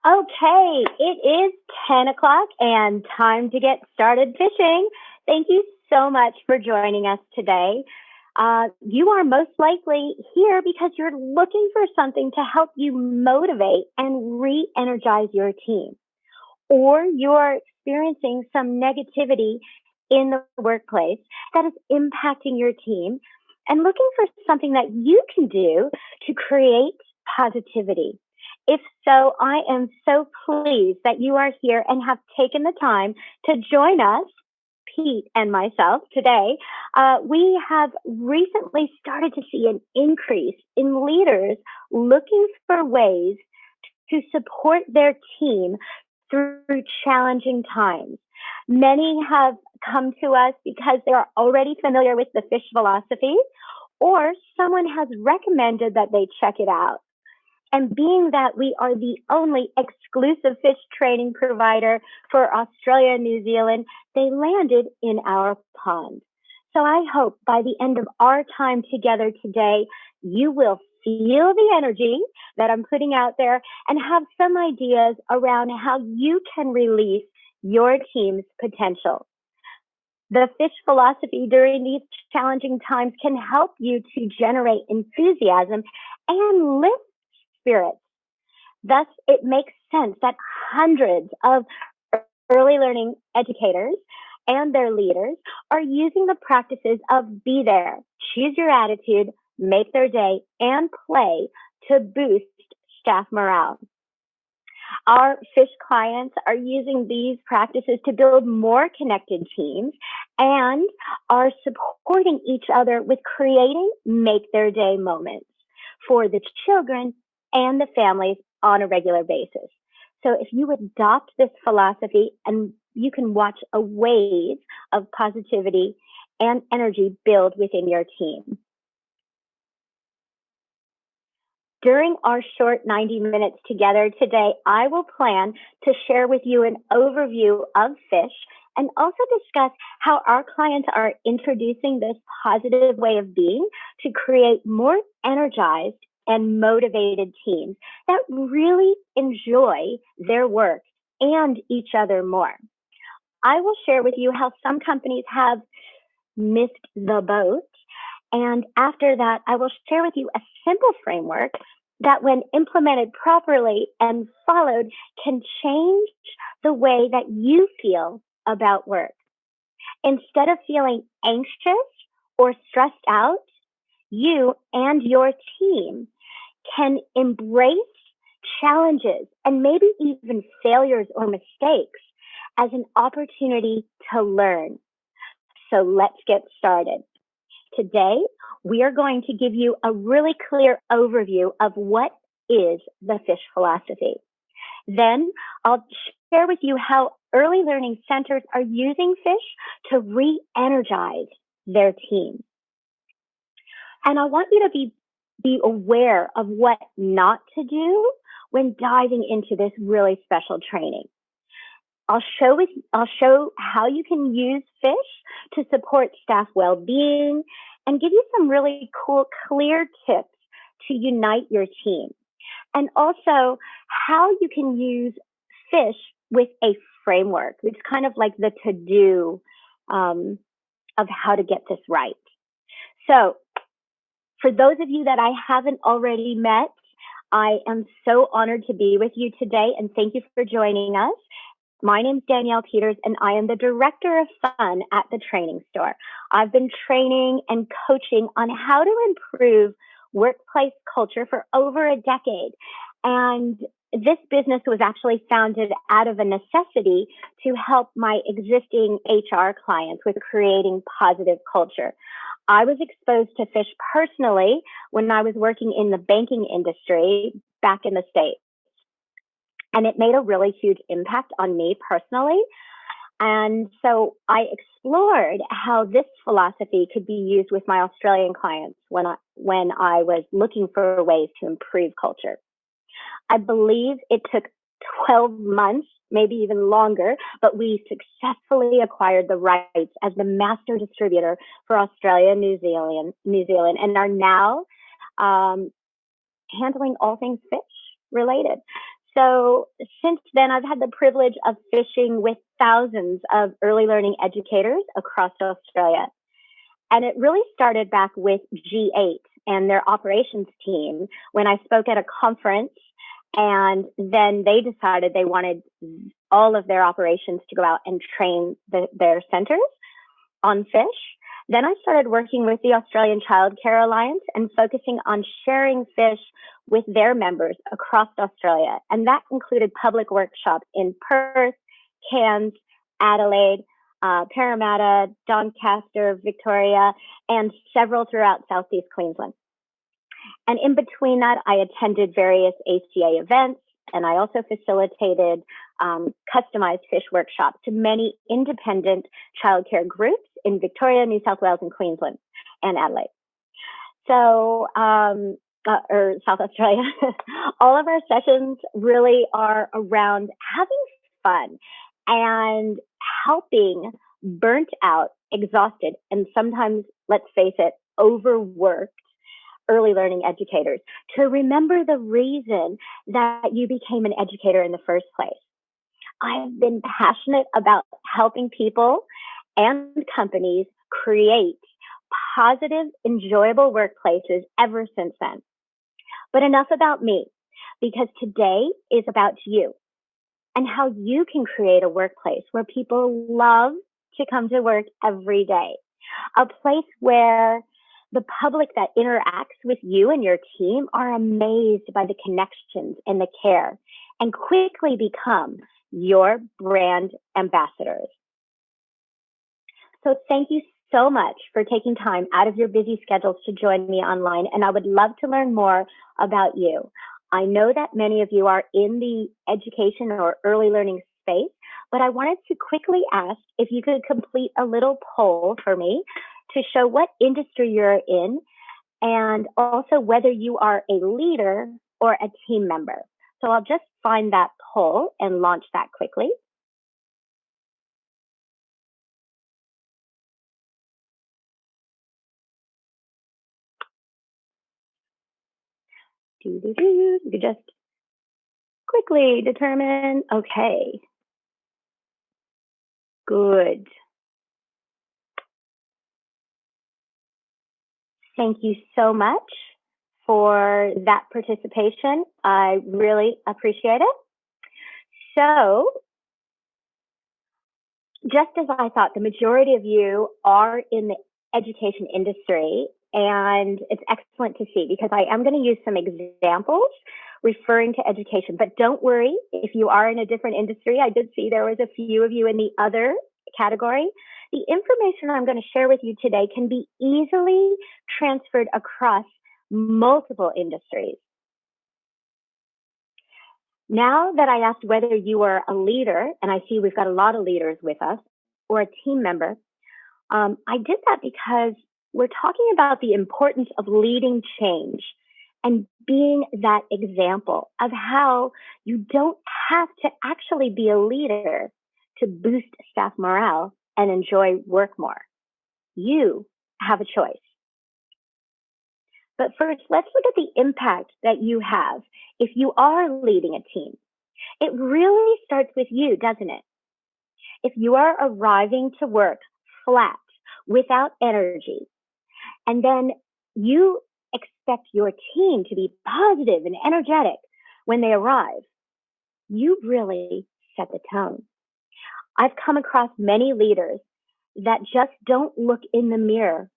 Okay, it is 10 o'clock and time to get started fishing. Thank you so much for joining us today. You are most likely here because you're looking for something to help you motivate and re energize your team, or you're experiencing some negativity in the workplace that is impacting your team and looking for something that you can do to create positivity. If so, I am so pleased that you are here and have taken the time to join us, Pete and myself, today. We have recently started to see an increase in leaders looking for ways to support their team through challenging times. Many have come to us because they're already familiar with the fish philosophy, or someone has recommended that they check it out. And being that we are the only exclusive fish training provider for Australia and New Zealand, they landed in our pond. So I hope by the end of our time together today, you will feel the energy that I'm putting out there and have some ideas around how you can release your team's potential. The fish philosophy during these challenging times can help you to generate enthusiasm and lift spirits. Thus, it makes sense that hundreds of early learning educators and their leaders are using the practices of be there, choose your attitude, make their day, and play to boost staff morale. Our fish clients are using these practices to build more connected teams and are supporting each other with creating make their day moments for the children and the families on a regular basis. So if you adopt this philosophy, and you can watch a wave of positivity and energy build within your team. During our short 90 minutes together today, I will plan to share with you an overview of fish and also discuss how our clients are introducing this positive way of being to create more energized and motivated teams that really enjoy their work and each other more. I will share with you how some companies have missed the boat. And after that, I will share with you a simple framework that, when implemented properly and followed, can change the way that you feel about work. Instead of feeling anxious or stressed out, you and your team can embrace challenges and maybe even failures or mistakes as an opportunity to learn. So let's get started. Today, we are going to give you a really clear overview of what is the fish philosophy. Then I'll share with you how early learning centers are using fish to re-energize their team. And I want you to be aware of what not to do when diving into this really special training. I'll show how you can use fish to support staff well-being and give you some really cool, clear tips to unite your team. And also how you can use fish with a framework. It's kind of like the to-do of how to get this right. So for those of you that I haven't already met, I am so honored to be with you today, and thank you for joining us. My name is Danielle Peters, and I am the Director of Fun at the Training Store. I've been training and coaching on how to improve workplace culture for over a decade. And this business was actually founded out of a necessity to help my existing HR clients with creating positive culture. I was exposed to fish personally when I was working in the banking industry back in the States. And it made a really huge impact on me personally. And so I explored how this philosophy could be used with my Australian clients when I was looking for ways to improve culture. I believe it took 12 months, maybe even longer, but we successfully acquired the rights as the master distributor for Australia and New Zealand, and are now handling all things fish related. So since then, I've had the privilege of fishing with thousands of early learning educators across Australia. And it really started back with G8 and their operations team when I spoke at a conference. And then they decided they wanted all of their operations to go out and train their centers on fish. Then I started working with the Australian Childcare Alliance and focusing on sharing fish with their members across Australia. And that included public workshops in Perth, Cairns, Adelaide, Parramatta, Doncaster, Victoria, and several throughout Southeast Queensland. And in between that, I attended various ACA events, and I also facilitated customized fish workshops to many independent childcare groups in Victoria, New South Wales, and Queensland, and Adelaide. So, or South Australia. All of our sessions really are around having fun and helping burnt out, exhausted, and sometimes, let's face it, overworked early learning educators to remember the reason that you became an educator in the first place. I've been passionate about helping people and companies create positive, enjoyable workplaces ever since then. But enough about me, because today is about you and how you can create a workplace where people love to come to work every day, a place where the public that interacts with you and your team are amazed by the connections and the care and quickly become your brand ambassadors. So thank you so much for taking time out of your busy schedules to join me online, and I would love to learn more about you. I know that many of you are in the education or early learning space, but I wanted to quickly ask if you could complete a little poll for me to show what industry you're in and also whether you are a leader or a team member. So I'll just find that poll and launch that quickly. You could just quickly determine, okay, good. Thank you so much for that participation. I really appreciate it. So, just as I thought, the majority of you are in the education industry, and it's excellent to see because I am going to use some examples referring to education. But don't worry, if you are in a different industry, I did see there was a few of you in the other category. The information I'm going to share with you today can be easily transferred across multiple industries. Now that I asked whether you are a leader, and I see we've got a lot of leaders with us, or a team member, I did that because we're talking about the importance of leading change and being that example of how you don't have to actually be a leader to boost staff morale and enjoy work more. You have a choice. But first, let's look at the impact that you have if you are leading a team. It really starts with you, doesn't it? If you are arriving to work flat, without energy, and then you expect your team to be positive and energetic when they arrive, you really set the tone. I've come across many leaders that just don't look in the mirror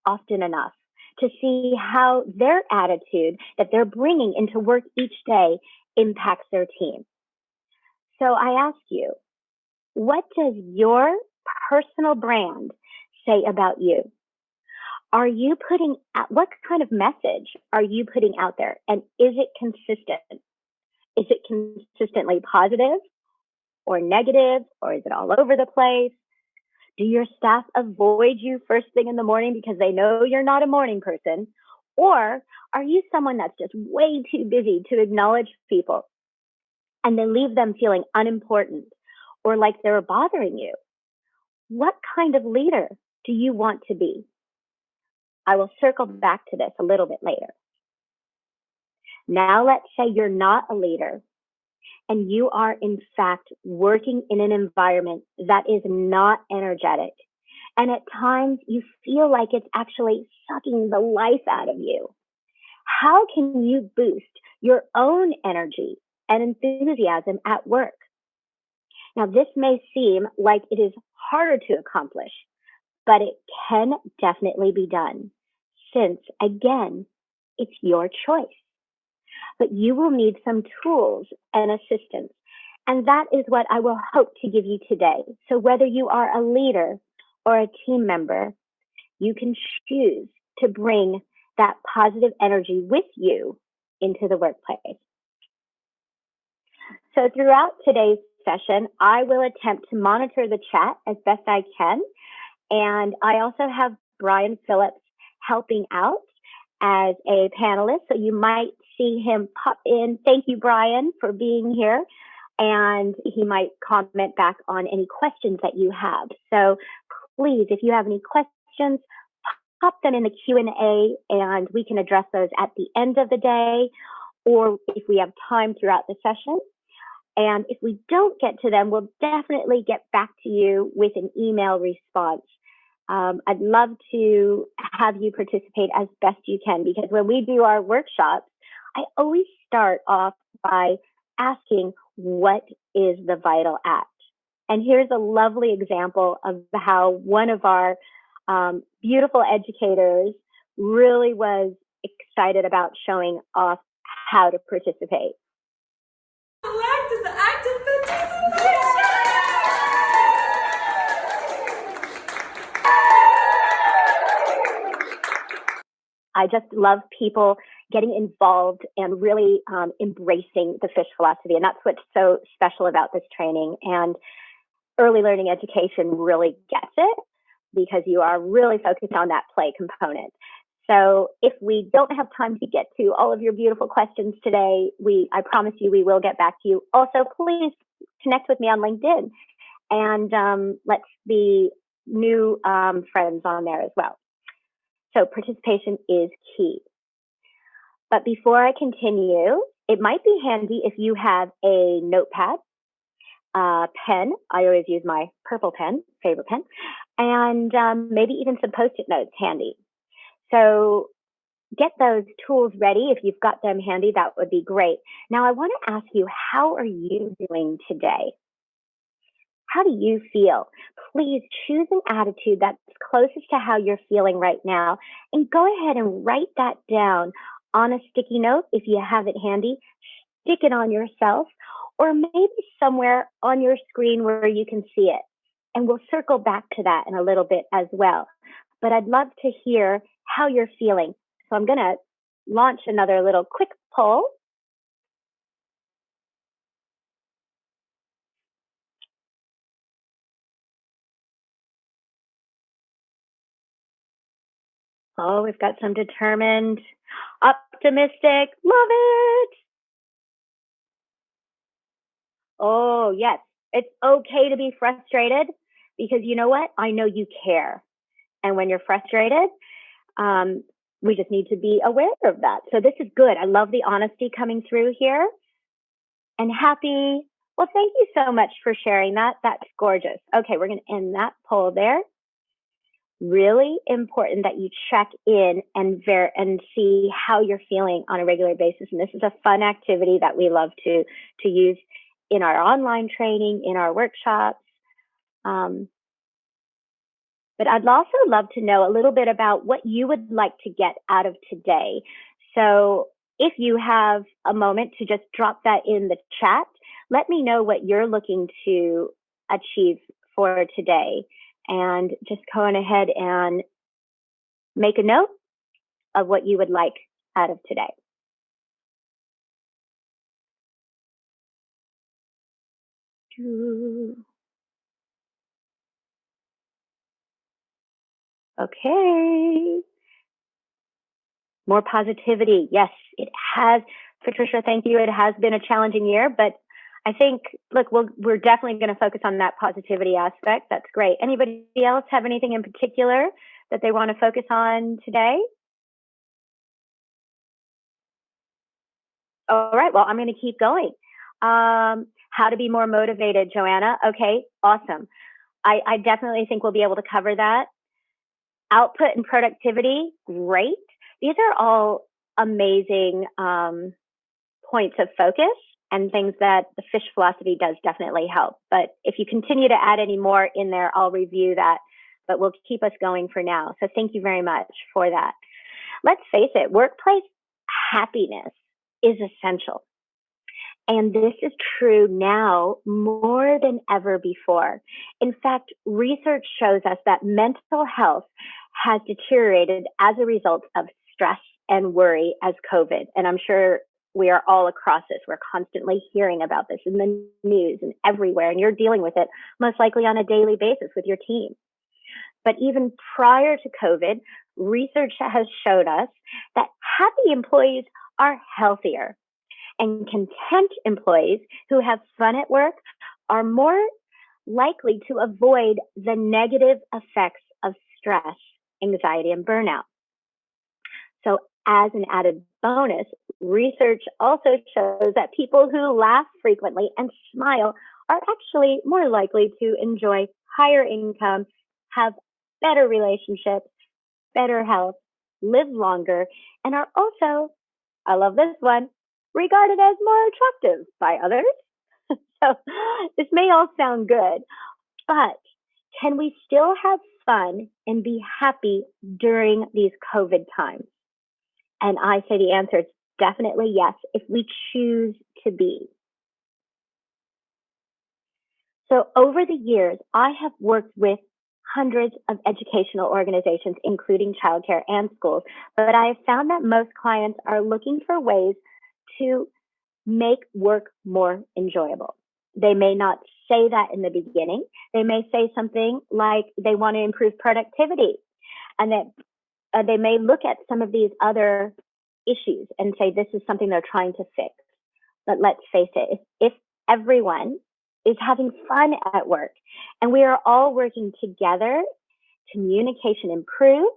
often enough to see how their attitude that they're bringing into work each day impacts their team. So I ask you, what does your personal brand say about you? Are you putting out, what kind of message are you putting out there? And is it consistent? Is it consistently positive or negative, or is it all over the place? Do your staff avoid you first thing in the morning because they know you're not a morning person? Or are you someone that's just way too busy to acknowledge people and then leave them feeling unimportant or like they're bothering you? What kind of leader do you want to be? I will circle back to this a little bit later. Now let's say you're not a leader and you are in fact working in an environment that is not energetic, and at times you feel like it's actually sucking the life out of you, how can you boost your own energy and enthusiasm at work? Now, this may seem like it is harder to accomplish, but it can definitely be done since, again, it's your choice. But you will need some tools and assistance. And that is what I will hope to give you today. So whether you are a leader or a team member, you can choose to bring that positive energy with you into the workplace. So throughout today's session, I will attempt to monitor the chat as best I can. And I also have Brian Phillips helping out as a panelist. So you might see him pop in. Thank you, Brian, for being here. And he might comment back on any questions that you have. So please, if you have any questions, pop them in the Q&A and we can address those at the end of the day, or if we have time throughout the session. And if we don't get to them, we'll definitely get back to you with an email response. I'd love to have you participate as best you can, because when we do our workshops, I always start off by asking, what is the vital act? And here's a lovely example of how one of our beautiful educators really was excited about showing off how to participate. Elect is the active participation. I just love people getting involved and really embracing the fish philosophy. And that's what's so special about this training. And early learning education really gets it, because you are really focused on that play component. So if we don't have time to get to all of your beautiful questions today, I promise you we will get back to you. Also, please connect with me on LinkedIn, and let's be new friends on there as well. So participation is key. But before I continue, it might be handy if you have a notepad, pen. I always use my purple pen, favorite pen, and maybe even some Post-it notes handy. So get those tools ready. If you've got them handy, that would be great. Now, I want to ask you, how are you doing today? How do you feel? Please choose an attitude that's closest to how you're feeling right now, and go ahead and write that down on a sticky note if you have it handy. Stick it on yourself, or maybe somewhere on your screen where you can see it. And we'll circle back to that in a little bit as well. But I'd love to hear how you're feeling. So I'm going to launch another little quick poll. Oh, we've got some determined, optimistic, love it. Oh, yes. It's okay to be frustrated, because you know what? I know you care. And when you're frustrated, we just need to be aware of that. So this is good. I love the honesty coming through here. And happy. Well, thank you so much for sharing that. That's gorgeous. Okay, we're going to end that poll there. Really important that you check in and see how you're feeling on a regular basis. And this is a fun activity that we love to use in our online training, in our workshops. But I'd also love to know a little bit about what you would like to get out of today. So if you have a moment to just drop that in the chat, let me know what you're looking to achieve for today. And just go on ahead and make a note of what you would like out of today. Okay. More positivity. Yes, it has. Patricia, thank you. It has been a challenging year, but I think, look, we're definitely going to focus on that positivity aspect. That's great. Anybody else have anything in particular that they want to focus on today? All right. Well, I'm going to keep going. How to be more motivated, Joanna. Okay, awesome. I definitely think we'll be able to cover that. Output and productivity, great. These are all amazing points of focus and things that the fish philosophy does definitely help. But if you continue to add any more in there, I'll review that. But we'll keep us going for now. So thank you very much for that. Let's face it, workplace happiness is essential. And this is true now more than ever before. In fact, research shows us that mental health has deteriorated as a result of stress and worry as COVID. And I'm sure we are all across this. We're constantly hearing about this in the news and everywhere, and you're dealing with it most likely on a daily basis with your team. But even prior to COVID, research has showed us that happy employees are healthier, and content employees who have fun at work are more likely to avoid the negative effects of stress, anxiety, and burnout. So as an added bonus, research also shows that people who laugh frequently and smile are actually more likely to enjoy higher income, have better relationships, better health, live longer, and are also, I love this one, regarded as more attractive by others. So this may all sound good, but can we still have fun and be happy during these COVID times? And I say the answer is definitely yes, if we choose to be. So over the years, I have worked with hundreds of educational organizations, including childcare and schools, but I have found that most clients are looking for ways to make work more enjoyable. They may not say that in the beginning. They may say something like they want to improve productivity, and that they may look at some of these other issues and say this is something they're trying to fix. But let's face it, if everyone is having fun at work and we are all working together, communication improves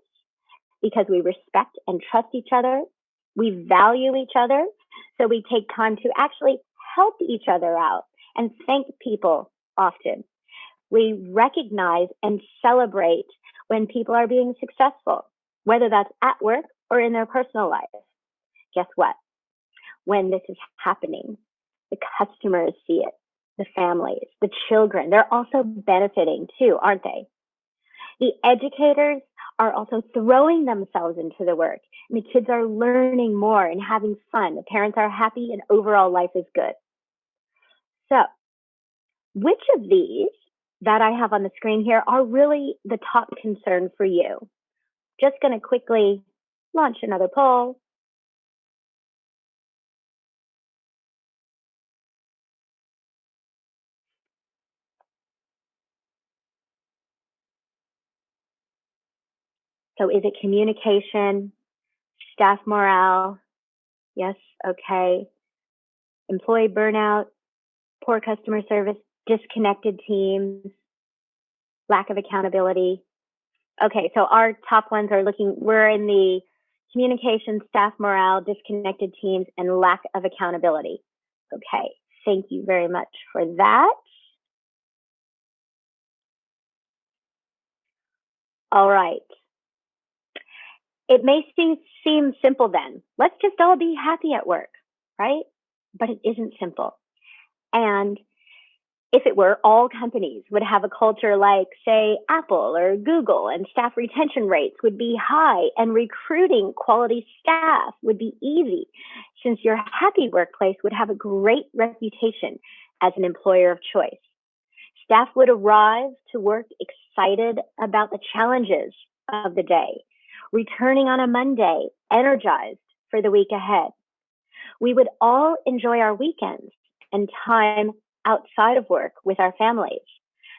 because we respect and trust each other. We value each other. So we take time to actually help each other out and thank people often. We recognize and celebrate when people are being successful, whether that's at work or in their personal life. Guess what? When this is happening, the customers see it, the families, the children, they're also benefiting too, aren't they? The educators are also throwing themselves into the work, and the kids are learning more and having fun. The parents are happy, and overall life is good. So, which of these that I have on the screen here are really the top concern for you? Just going to quickly launch another poll. So is it communication, staff morale? Yes, okay. Employee burnout, poor customer service, disconnected teams, lack of accountability. Okay, so our top ones are we're in the communication, staff morale, disconnected teams, and lack of accountability. Okay, thank you very much for that. All right. It may seem simple then. Let's just all be happy at work, right? But it isn't simple. And if it were, all companies would have a culture like, say, Apple or Google, and staff retention rates would be high and recruiting quality staff would be easy, since your happy workplace would have a great reputation as an employer of choice. Staff would arrive to work excited about the challenges of the day, returning on a Monday, energized for the week ahead. We would all enjoy our weekends and time outside of work with our families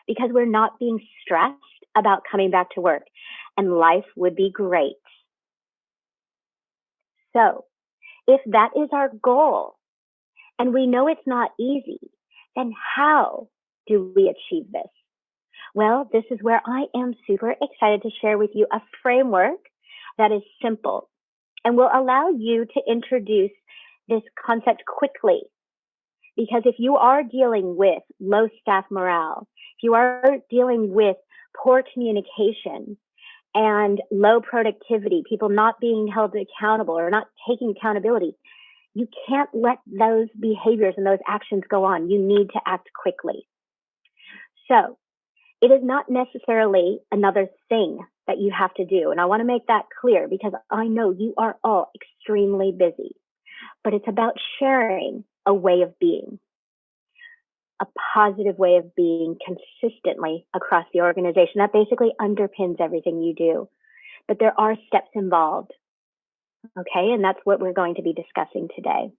because we're not being stressed about coming back to work, and life would be great. So if that is our goal, and we know it's not easy, then how do we achieve this? Well, this is where I am super excited to share with you a framework that is simple and will allow you to introduce this concept quickly Because if you are dealing with low staff morale, if you are dealing with poor communication and low productivity, people not being held accountable or not taking accountability, you can't let those behaviors and those actions go on. You need to act quickly. So it is not necessarily another thing that you have to do. And I want to make that clear because I know you are all extremely busy, but it's about sharing a way of being, a positive way of being consistently across the organization. That basically underpins everything you do. But there are steps involved. Okay. And that's what we're going to be discussing today.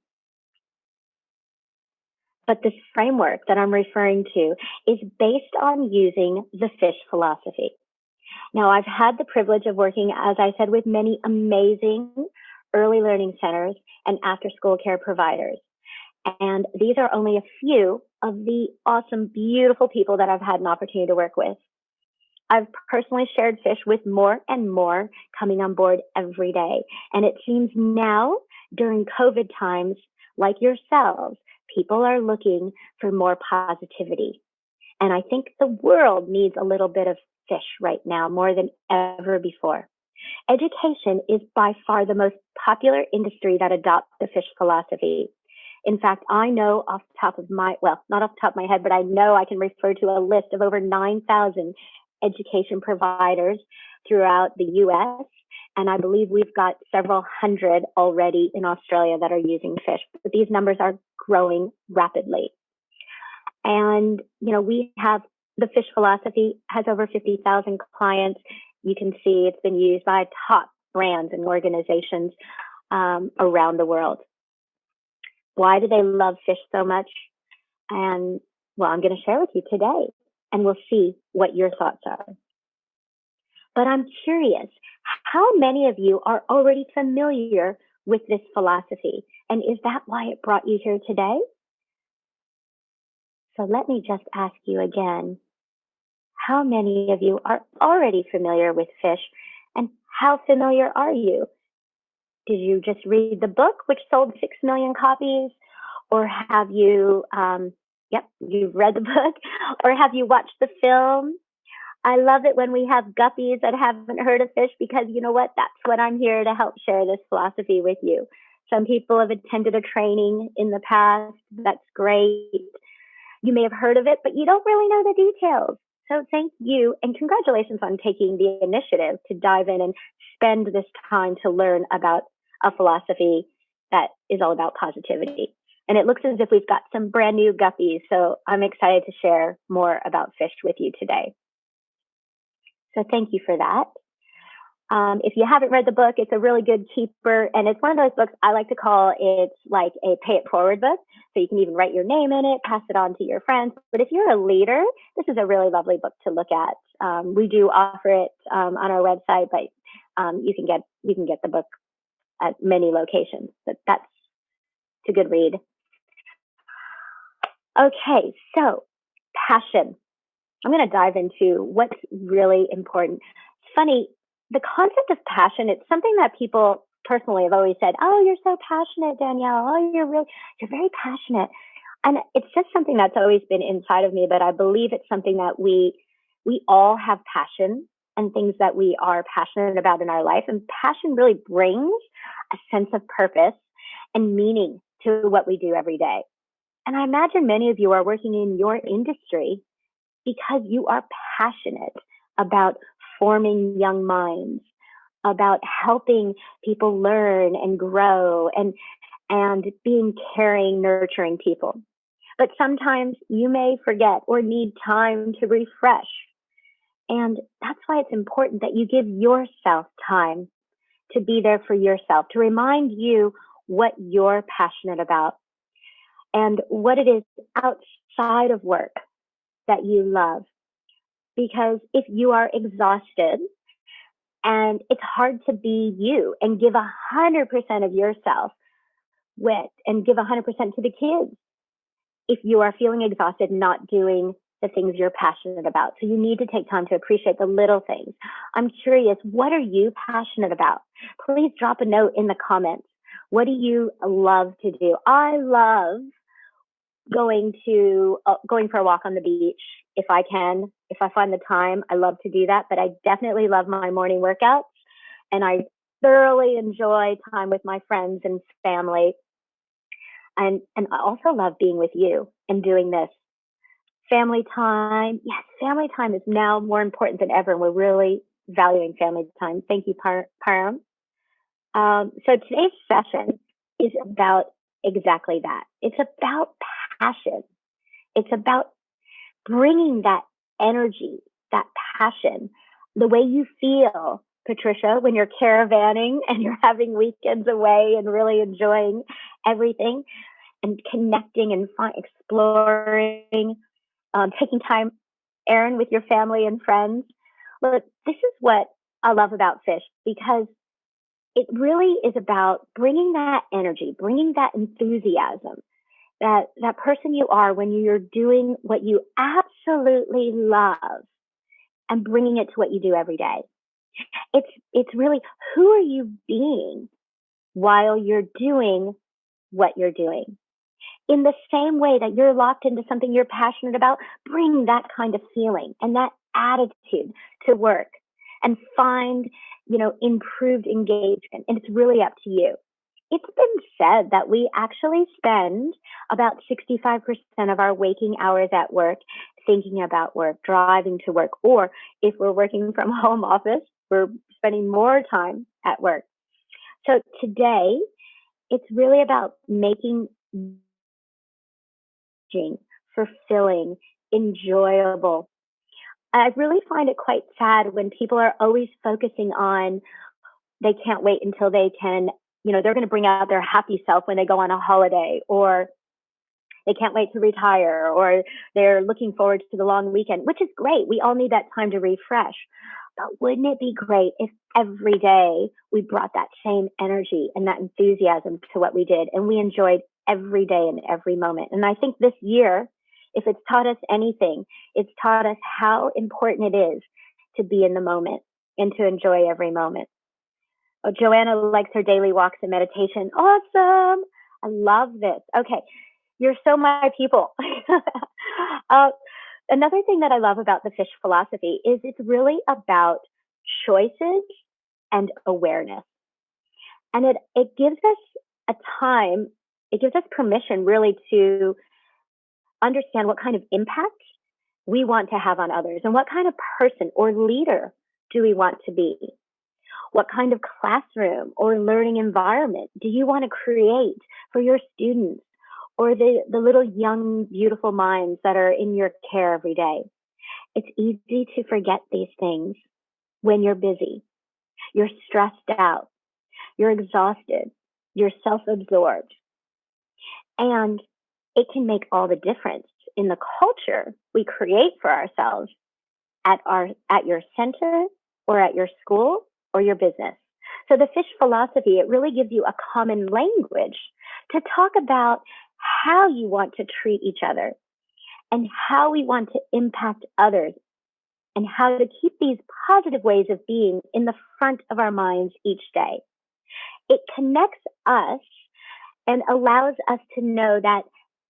But this framework that I'm referring to is based on using the FISH philosophy. Now, I've had the privilege of working, as I said, with many amazing early learning centers and after school care providers. And these are only a few of the awesome, beautiful people that I've had an opportunity to work with. I've personally shared FISH with more and more coming on board every day. And it seems now, during COVID times, like yourselves, people are looking for more positivity. And I think the world needs a little bit of FISH right now, more than ever before. Education is by far the most popular industry that adopts the FISH philosophy. In fact, I know off the top of my, well, not off the top of my head, but I know I can refer to a list of over 9,000 education providers throughout the US. And I believe we've got several hundred already in Australia that are using FISH, but these numbers are growing rapidly. And, you know, we have the FISH philosophy has over 50,000 clients. You can see it's been used by top brands and organizations around the world. Why do they love FISH so much? And, well, I'm going to share with you today, and we'll see what your thoughts are. But I'm curious, how many of you are already familiar with this philosophy? And is that why it brought you here today? So let me just ask you again, how many of you are already familiar with FISH, and how familiar are you? Did you just read the book, which sold 6 million copies? Or have you, you've read the book, or have you watched the film? I love it when we have guppies that haven't heard of FISH, because you know what? That's what I'm here to help share this philosophy with you. Some people have attended a training in the past. That's great. You may have heard of it, but you don't really know the details. So thank you and congratulations on taking the initiative to dive in and spend this time to learn about a philosophy that is all about positivity. And it looks as if we've got some brand new guppies. So I'm excited to share more about FISH with you today. So thank you for that. If you haven't read the book, it's a really good keeper. And it's one of those books I like to call it's like a pay it forward book. So you can even write your name in it, pass it on to your friends. But if you're a leader, this is a really lovely book to look at. We do offer it on our website, but you can get the book at many locations. But that's a good read. Okay, so passion. I'm going to dive into what's really important. It's funny, the concept of passion, it's something that people personally have always said, oh, you're so passionate, Danielle. Oh, you're very passionate. And it's just something that's always been inside of me, but I believe it's something that we all have passion and things that we are passionate about in our life. And passion really brings a sense of purpose and meaning to what we do every day. And I imagine many of you are working in your industry because you are passionate about forming young minds, about helping people learn and grow and being caring, nurturing people. But sometimes you may forget or need time to refresh. And that's why it's important that you give yourself time to be there for yourself, to remind you what you're passionate about and what it is outside of work that you love. Because if you are exhausted and it's hard to be you and give 100% of yourself and give 100% to the kids, if you are feeling exhausted, not doing the things you're passionate about. So you need to take time to appreciate the little things. I'm curious, what are you passionate about? Please drop a note in the comments. What do you love to do? I love going for a walk on the beach if I can, if I find the time. I love to do that, but I definitely love my morning workouts, and I thoroughly enjoy time with my friends and family, and I also love being with you and doing this. Family time, yes, family time is now more important than ever, and we're really valuing family time. Thank you, Param. So today's session is about exactly that. It's about passion. It's about bringing that energy, that passion, the way you feel, Patricia, when you're caravanning and you're having weekends away and really enjoying everything and connecting and exploring, taking time, Erin, with your family and friends. Look, this is what I love about fish, because it really is about bringing that energy, bringing that enthusiasm, that person you are when you're doing what you absolutely love, and bringing it to what you do every day. It's really, who are you being while you're doing what you're doing? In the same way that you're locked into something you're passionate about, bring that kind of feeling and that attitude to work, and find, improved engagement. And it's really up to you. It's been said that we actually spend about 65% of our waking hours at work thinking about work, driving to work, or if we're working from home office, we're spending more time at work. So today, it's really about making fulfilling, enjoyable. I really find it quite sad when people are always focusing on, they can't wait until they can, they're going to bring out their happy self when they go on a holiday, or they can't wait to retire, or they're looking forward to the long weekend, which is great. We all need that time to refresh. But wouldn't it be great if every day we brought that same energy and that enthusiasm to what we did, and we enjoyed every day and every moment? And I think this year, if it's taught us anything, it's taught us how important it is to be in the moment and to enjoy every moment. Oh, Joanna likes her daily walks and meditation. Awesome. I love this. Okay. You're so my people. Another thing that I love about the fish philosophy is it's really about choices and awareness. And it gives us a time, it gives us permission really to understand what kind of impact we want to have on others, and what kind of person or leader do we want to be? What kind of classroom or learning environment do you want to create for your students, or the little young, beautiful minds that are in your care every day? It's easy to forget these things when you're busy, you're stressed out, you're exhausted, you're self-absorbed. And it can make all the difference in the culture we create for ourselves at your center, or at your school, or your business. So the fish philosophy, it really gives you a common language to talk about how you want to treat each other, and how we want to impact others, and how to keep these positive ways of being in the front of our minds each day. It connects us and allows us to know that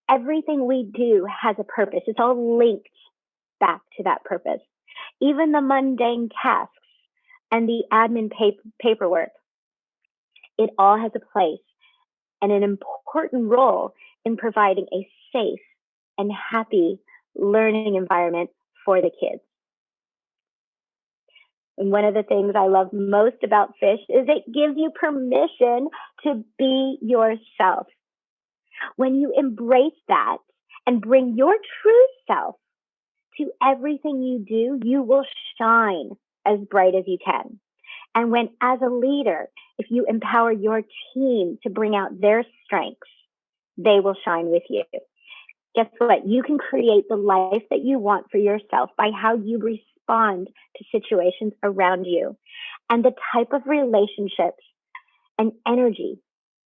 everything we do has a purpose. It's all linked back to that purpose. Even the mundane tasks and the admin paperwork, it all has a place and an important role in providing a safe and happy learning environment for the kids. And one of the things I love most about fish is it gives you permission to be yourself. When you embrace that and bring your true self to everything you do, you will shine as bright as you can. And when, as a leader, if you empower your team to bring out their strengths, they will shine with you. Guess what? You can create the life that you want for yourself by how you respond to situations around you, and the type of relationships and energy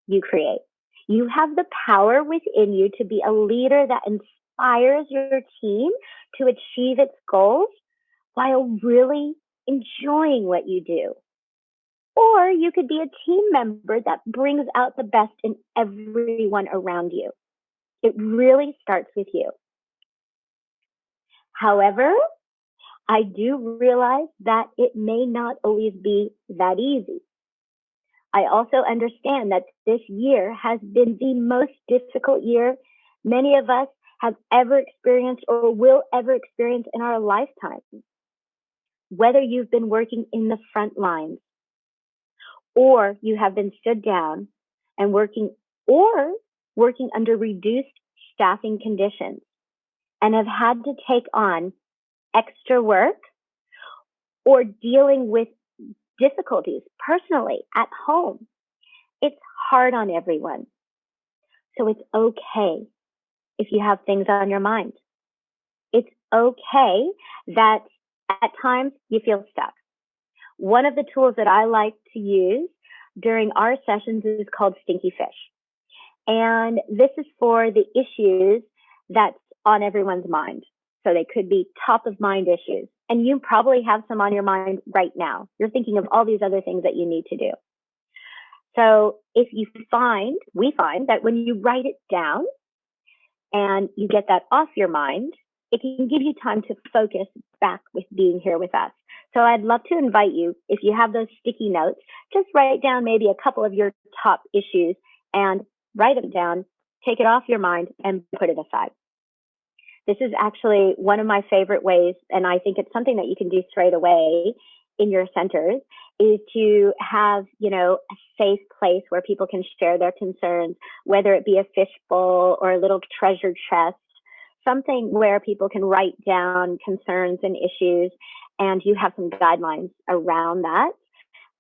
you create. You have the power within you to be a leader that inspires your team to achieve its goals while really enjoying what you do. Or you could be a team member that brings out the best in everyone around you. It really starts with you. However, I do realize that it may not always be that easy. I also understand that this year has been the most difficult year many of us have ever experienced or will ever experience in our lifetime. Whether you've been working in the front lines or you have been stood down and working under reduced staffing conditions and have had to take on extra work or dealing with difficulties personally at home, it's hard on everyone. So it's okay if you have things on your mind. It's okay that at times you feel stuck. One of the tools that I like to use during our sessions is called Stinky Fish. And this is for the issues that's on everyone's mind. So they could be top of mind issues. And you probably have some on your mind right now. You're thinking of all these other things that you need to do. So if we find that when you write it down and you get that off your mind, it can give you time to focus back with being here with us. So I'd love to invite you, if you have those sticky notes, just write down maybe a couple of your top issues and write them down, take it off your mind, and put it aside. This is actually one of my favorite ways, and I think it's something that you can do straight away in your centers, is to have, a safe place where people can share their concerns, whether it be a fishbowl or a little treasure chest, something where people can write down concerns and issues, and you have some guidelines around that.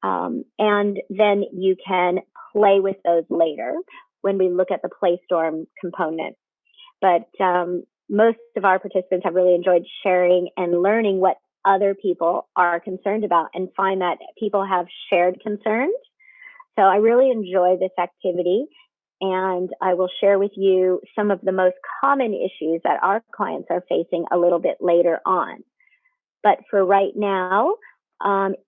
And then you can play with those later when we look at the play storm component. But most of our participants have really enjoyed sharing and learning what other people are concerned about, and find that people have shared concerns. So I really enjoy this activity, and I will share with you some of the most common issues that our clients are facing a little bit later on. But for right now,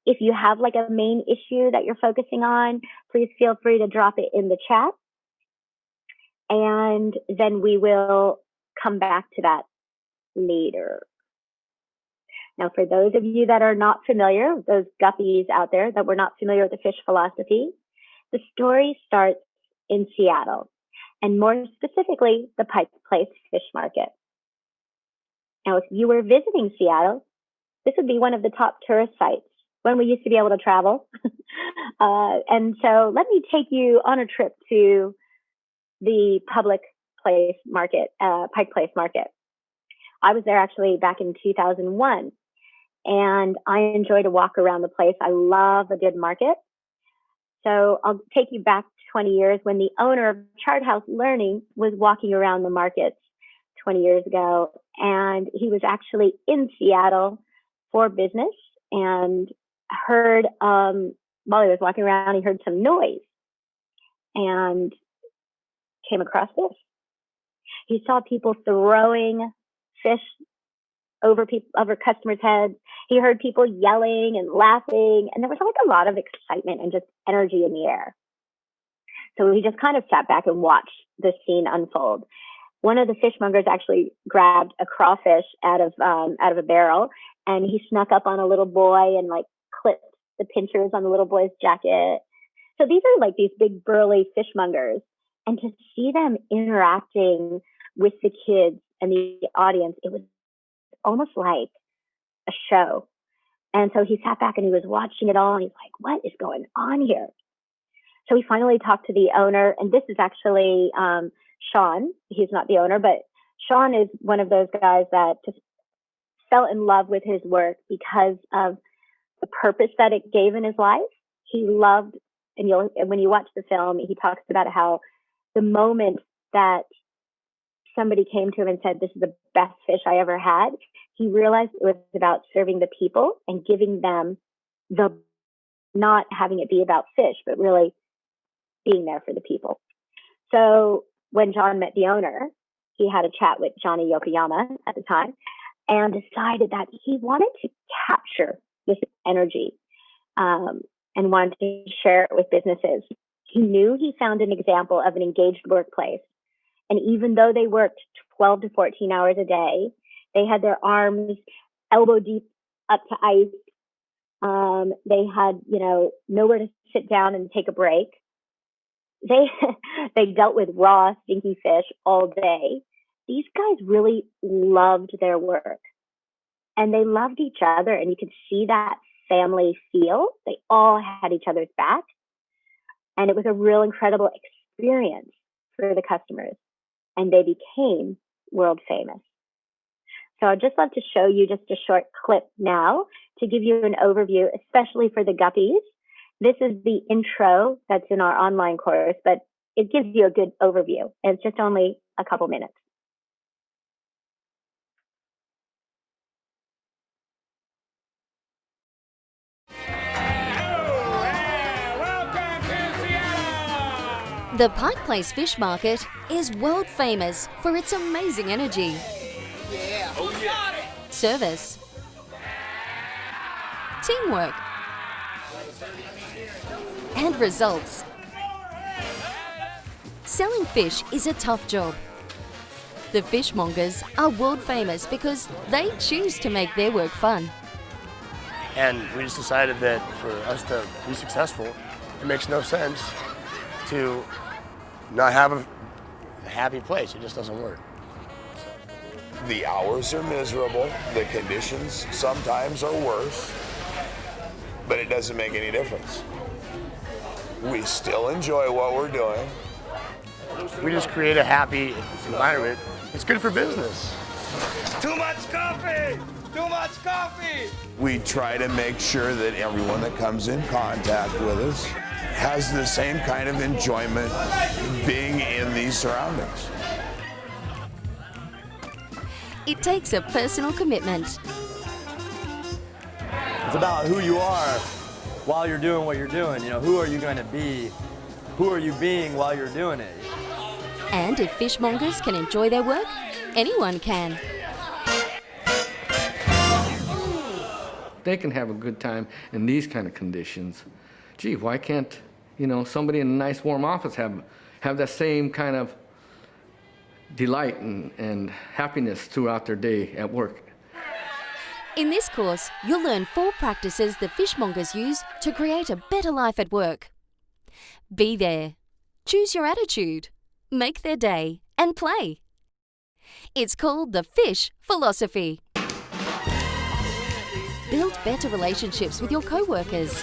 if you have like a main issue that you're focusing on, please feel free to drop it in the chat. And then we will come back to that later. Now, for those of you that are not familiar, those guppies out there that were not familiar with the fish philosophy, the story starts in Seattle, and more specifically, the Pike Place Fish Market. Now, if you were visiting Seattle, this would be one of the top tourist sites when we used to be able to travel. And so let me take you on a trip to the Pike Place Market. I was there actually back in 2001, and I enjoy to walk around the place. I love a good market. So I'll take you back 20 years when the owner of Chart House Learning was walking around the markets 20 years ago, and he was actually in Seattle for business, and heard, while he was walking around, he heard some noise and came across this. He saw people throwing fish over customers' heads. He heard people yelling and laughing, and there was like a lot of excitement and just energy in the air. So he just kind of sat back and watched the scene unfold. One of the fishmongers actually grabbed a crawfish out of a barrel, and he snuck up on a little boy and like clipped the pinchers on the little boy's jacket. So these are like these big burly fishmongers, and to see them interacting with the kids and the audience, it was almost like a show. And so he sat back and he was watching it all, and he's like, what is going on here? So he finally talked to the owner, and this is actually Sean. He's not the owner, but Sean is one of those guys that just fell in love with his work because of the purpose that it gave in his life. He loved, and when you watch the film, he talks about how the moment that somebody came to him and said, this is the best fish I ever had, he realized it was about serving the people and giving them not having it be about fish, but really being there for the people. So when John met the owner, he had a chat with Johnny Yokoyama at the time, and decided that he wanted to capture this energy, and wanted to share it with businesses. He knew he found an example of an engaged workplace And even though they worked 12 to 14 hours a day, they had their arms elbow deep up to ice. They had, nowhere to sit down and take a break. They they dealt with raw, stinky fish all day. These guys really loved their work, and they loved each other, and you could see that family feel. They all had each other's back, and it was a real incredible experience for the customers, and they became world famous. So I'd just love to show you just a short clip now to give you an overview, especially for the guppies. This is the intro that's in our online course, but it gives you a good overview. And it's just only a couple minutes. The Pike Place Fish Market is world famous for its amazing energy, service, teamwork, and results. Selling fish is a tough job. The fishmongers are world famous because they choose to make their work fun. And we just decided that for us to be successful, it makes no sense to not have a happy place. It just doesn't work. The hours are miserable. The conditions sometimes are worse, but it doesn't make any difference. We still enjoy what we're doing. We just create a happy environment. It's good for business. Too much coffee! Too much coffee! We try to make sure that everyone that comes in contact with us has the same kind of enjoyment being in these surroundings. It takes a personal commitment. It's about who you are while you're doing what you're doing. Who are you going to be? Who are you being while you're doing it? And if fishmongers can enjoy their work, anyone can. They can have a good time in these kind of conditions. Gee, why can't, somebody in a nice warm office have that same kind of delight and happiness throughout their day at work? In this course, you'll learn 4 practices the fishmongers use to create a better life at work. Be there. Choose your attitude. Make their day and play. It's called the Fish Philosophy. Build better relationships with your co-workers.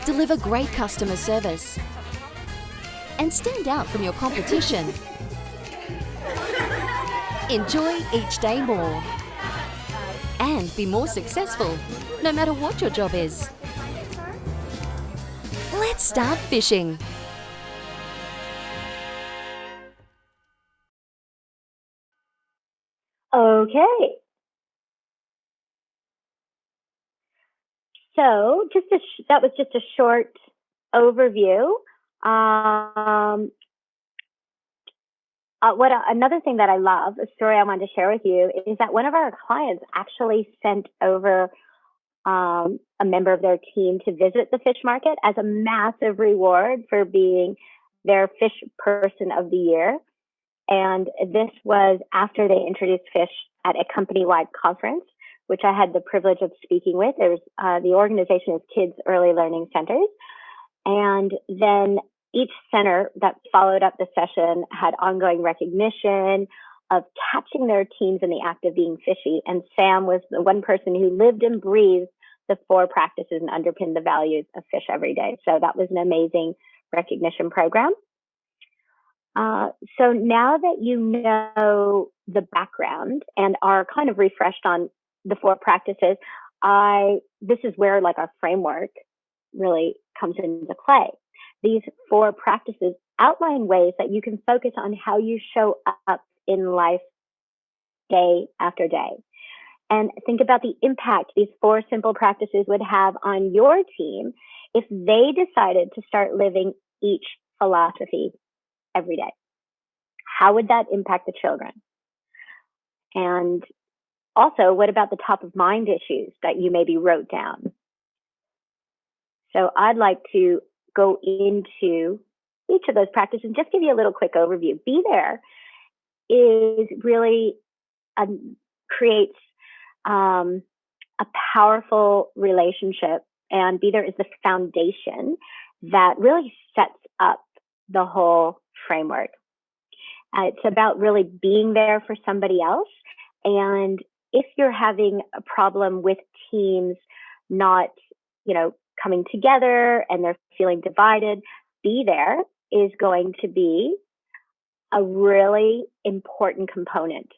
Deliver great customer service. And stand out from your competition. Enjoy each day more. And be more successful, no matter what your job is. Let's start fishing. Okay. So that was just a short overview. Another thing that I love, a story I wanted to share with you, is that one of our clients actually sent over a member of their team to visit the fish market as a massive reward for being their fish person of the year. And this was after they introduced fish at a company-wide conference, which I had the privilege of speaking with. There's the organization is Kids Early Learning Centers. And then each center that followed up the session had ongoing recognition of catching their teams in the act of being fishy. And Sam was the one person who lived and breathed the 4 practices and underpinned the values of fish every day. So that was an amazing recognition program. So now that you know the background and are kind of refreshed on the 4 practices, this is where our framework really comes into play. These 4 practices outline ways that you can focus on how you show up in life day after day. And think about the impact these 4 simple practices would have on your team if they decided to start living each philosophy every day. How would that impact the children? And also, what about the top of mind issues that you maybe wrote down? So I'd like to go into each of those practices and just give you a little quick overview. Be there is really creates a powerful relationship, and be there is the foundation that really sets up the whole framework. It's about really being there for somebody else. And if you're having a problem with teams not, coming together and they're feeling divided, be there is going to be a really important component.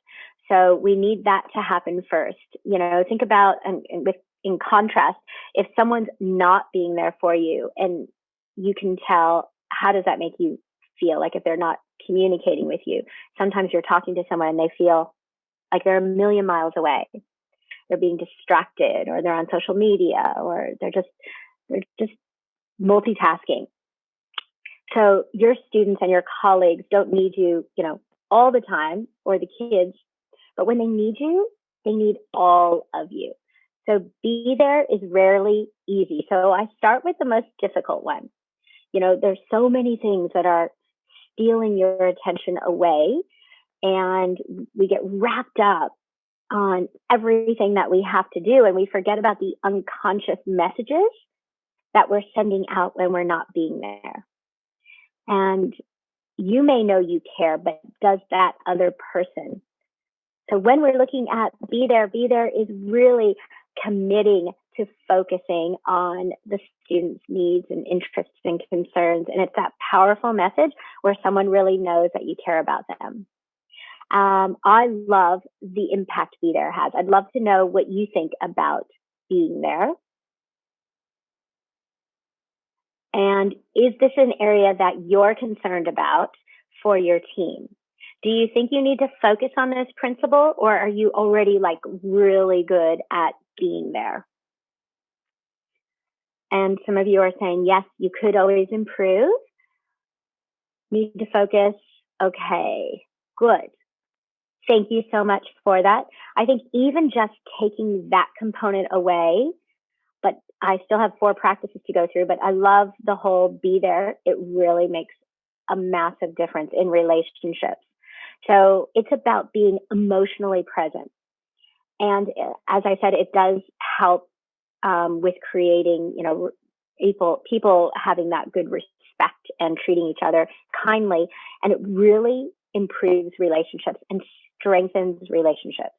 So we need that to happen first. Think about, in contrast, if someone's not being there for you and you can tell, how does that make you feel? Like if they're not communicating with you, sometimes you're talking to someone and they feel like they're a million miles away. They're being distracted, or they're on social media, or they're just multitasking. So your students and your colleagues don't need you, all the time, or the kids, but when they need you, they need all of you. So be there is rarely easy. So I start with the most difficult one. There's so many things that are stealing your attention away, and we get wrapped up on everything that we have to do, and we forget about the unconscious messages that we're sending out when we're not being there. And you may know you care, but does that other person? So when we're looking at be there is really committing to focusing on the student's needs and interests and concerns. And it's that powerful message where someone really knows that you care about them. I love the impact be there has. I'd love to know what you think about being there. And is this an area that you're concerned about for your team? Do you think you need to focus on this principle, or are you already really good at being there? And some of you are saying, yes, you could always improve. Need to focus. Okay, good. Thank you so much for that. I think even just taking that component away, but I still have 4 practices to go through, but I love the whole be there. It really makes a massive difference in relationships. So it's about being emotionally present. And as I said, it does help with creating, people having that good respect and treating each other kindly. And it really improves relationships and strengthens relationships.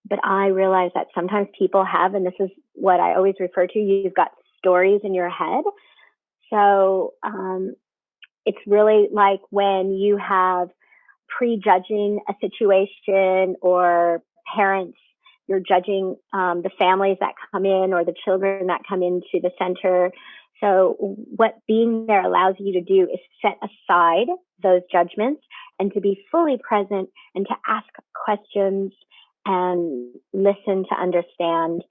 But I realize that sometimes people have, and this is what I always refer to, you've got stories in your head. So it's really like when you have prejudging a situation, or parents, you're judging the families that come in or the children that come into the center. So what being there allows you to do is set aside those judgments and to be fully present and to ask questions and listen to understand.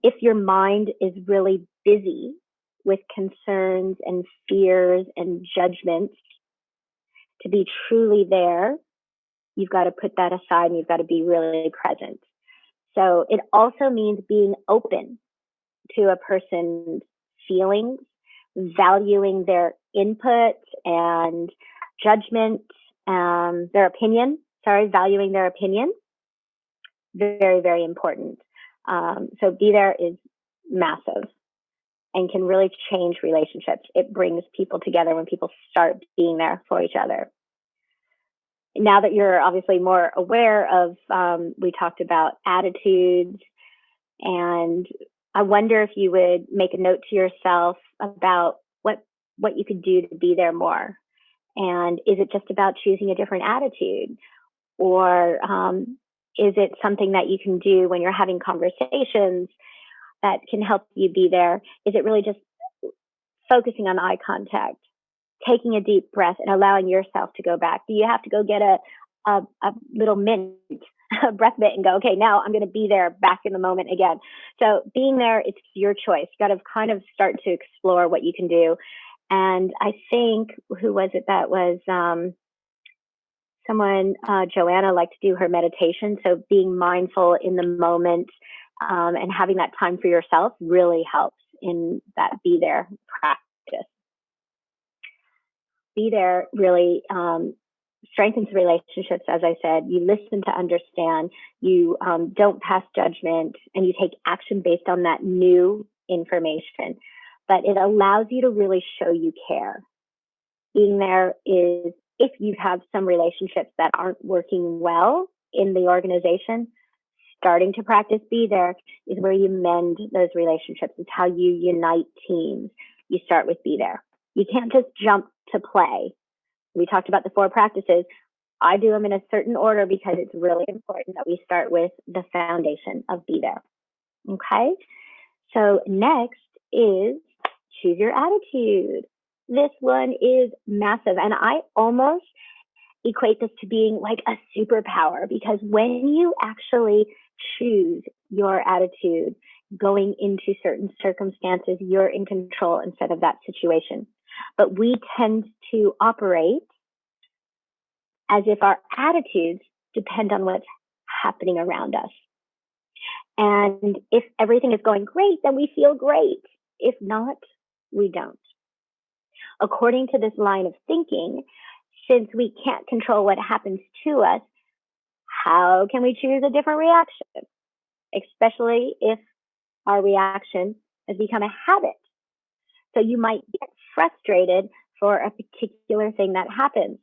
If your mind is really busy with concerns and fears and judgments, to be truly there, you've got to put that aside and you've got to be really present. So it also means being open to a person's feelings, valuing their input and judgment, valuing their opinion. Very, very important. So be there is massive and can really change relationships. It brings people together when people start being there for each other. Now that you're obviously more aware of, we talked about attitudes, and I wonder if you would make a note to yourself about what you could do to be there more. And is it just about choosing a different attitude? Or is it something that you can do when you're having conversations that can help you be there? Is it really just focusing on eye contact, taking a deep breath and allowing yourself to go back? Do you have to go get a little mint, a breath mint, and go, okay, now I'm going to be there back in the moment again? So being there, it's your choice. You got to kind of start to explore what you can do. And I think, who was it that was someone, Joanna liked to do her meditation. So being mindful in the moment and having that time for yourself really helps in that be there practice. Be There really strengthens relationships. As I said, you listen to understand, you don't pass judgment, and you take action based on that new information. But it allows you to really show you care. Being There is, if you have some relationships that aren't working well in the organization, starting to practice Be There is where you mend those relationships. It's how you unite teams. You start with Be There. You can't just jump to play. We talked about the 4 practices. I do them in a certain order because it's really important that we start with the foundation of Be There. Okay? So next is choose your attitude. This one is massive. And I almost equate this to being like a superpower, because when you actually choose your attitude going into certain circumstances, you're in control instead of that situation. But we tend to operate as if our attitudes depend on what's happening around us. And if everything is going great, then we feel great. If not, we don't. According to this line of thinking, since we can't control what happens to us, how can we choose a different reaction? Especially if our reaction has become a habit. So you might get frustrated for a particular thing that happens.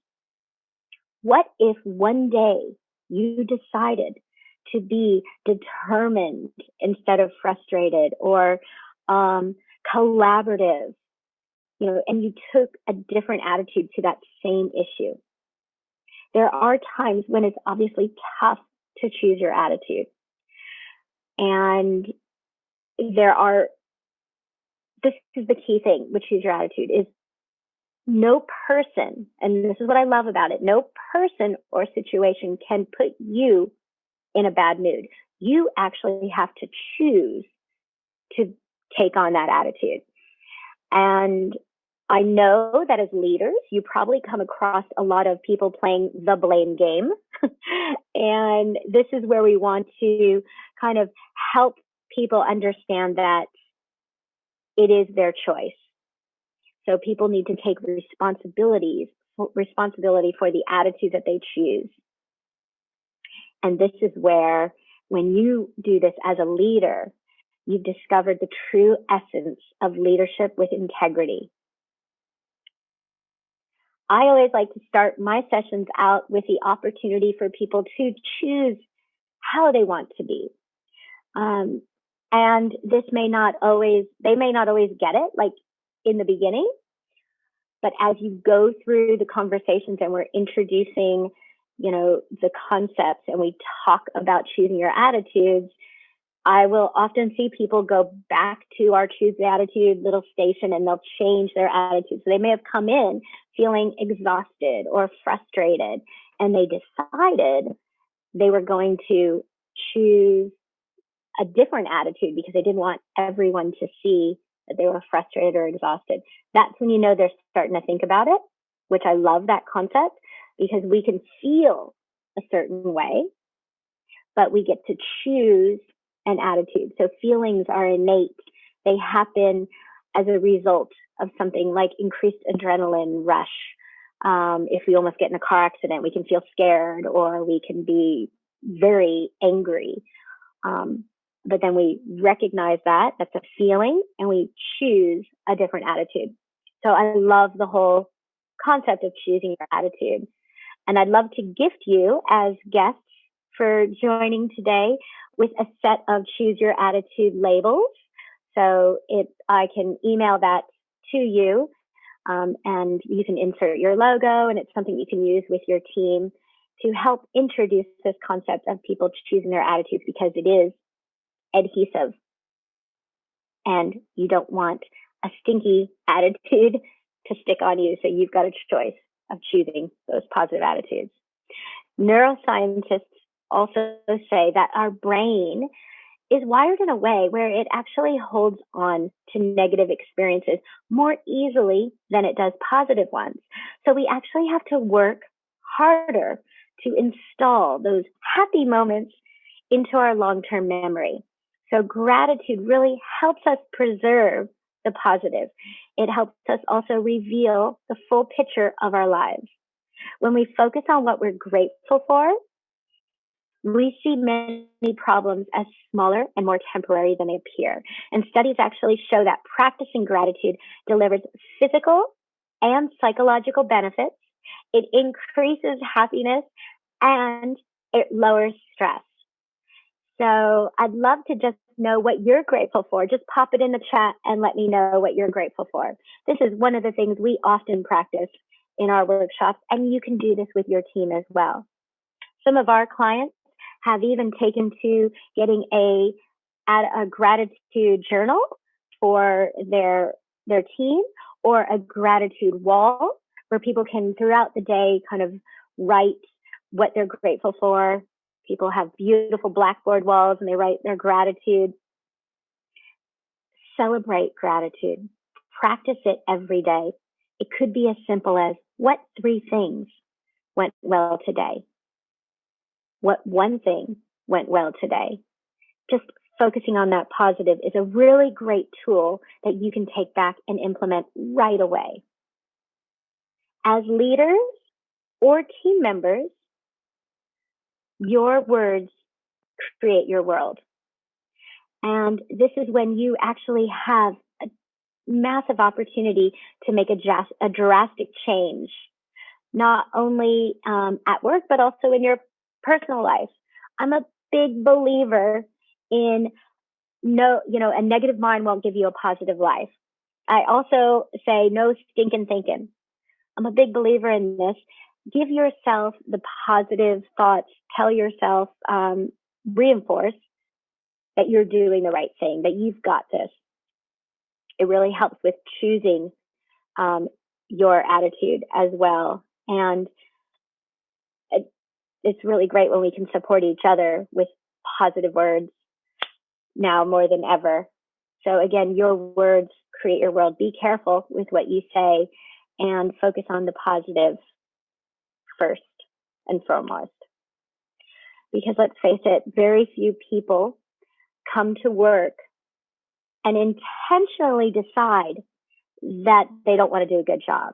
What if one day you decided to be determined instead of frustrated, or collaborative, and you took a different attitude to that same issue? There are times when it's obviously tough to choose your attitude. And this is the key thing with choose your attitude, is no person, and this is what I love about it, no person or situation can put you in a bad mood. You actually have to choose to take on that attitude. And I know that as leaders, you probably come across a lot of people playing the blame game. And this is where we want to kind of help people understand that it is their choice. So people need to take responsibility for the attitude that they choose. And this is where, when you do this as a leader, you've discovered the true essence of leadership with integrity. I always like to start my sessions out with the opportunity for people to choose how they want to be. And they may not always get it, like in the beginning, but as you go through the conversations and we're introducing, the concepts, and we talk about choosing your attitudes, I will often see people go back to our choose the attitude little station, and they'll change their attitude. So they may have come in feeling exhausted or frustrated, and they decided they were going to choose a different attitude because they didn't want everyone to see that they were frustrated or exhausted. That's when you know they're starting to think about it, which I love that concept, because we can feel a certain way, but we get to choose an attitude. So feelings are innate. They happen as a result of something like increased adrenaline rush. If we almost get in a car accident, we can feel scared, or we can be very angry. But then we recognize that that's a feeling, and we choose a different attitude. So I love the whole concept of choosing your attitude. And I'd love to gift you, as guests for joining today, with a set of choose your attitude labels. So I can email that to you, and you can insert your logo, and it's something you can use with your team to help introduce this concept of people choosing their attitudes, because it is adhesive, and you don't want a stinky attitude to stick on you. So you've got a choice of choosing those positive attitudes. Neuroscientists also say that our brain is wired in a way where it actually holds on to negative experiences more easily than it does positive ones. So we actually have to work harder to install those happy moments into our long-term memory. So gratitude really helps us preserve the positive. it helps us also reveal the full picture of our lives. When we focus on what we're grateful for, we see many problems as smaller and more temporary than they appear. And studies actually show that practicing gratitude delivers physical and psychological benefits. It increases happiness and it lowers stress. So I'd love to just know what you're grateful for. Just pop it in the chat and let me know what you're grateful for. This is one of the things we often practice in our workshops, and you can do this with your team as well. Some of our clients have even taken to getting a gratitude journal for their team, or a gratitude wall where people can throughout the day kind of write what they're grateful for. People have beautiful blackboard walls and they write their gratitude. Celebrate gratitude. Practice it every day. It could be as simple as, what 3 things went well today? What 1 thing went well today? Just focusing on that positive is a really great tool that you can take back and implement right away. As leaders or team members, your words create your world. And this is when you actually have a massive opportunity to make a drastic change, not only at work, but also in your personal life. I'm a big believer in a negative mind won't give you a positive life. I also say no stinking thinking. I'm a big believer in this. Give yourself the positive thoughts. Tell yourself, reinforce that you're doing the right thing, that you've got this. It really helps with choosing your attitude as well. And it's really great when we can support each other with positive words now more than ever. So again, your words create your world. Be careful with what you say and focus on the positive first and foremost. Because let's face it, very few people come to work and intentionally decide that they don't want to do a good job.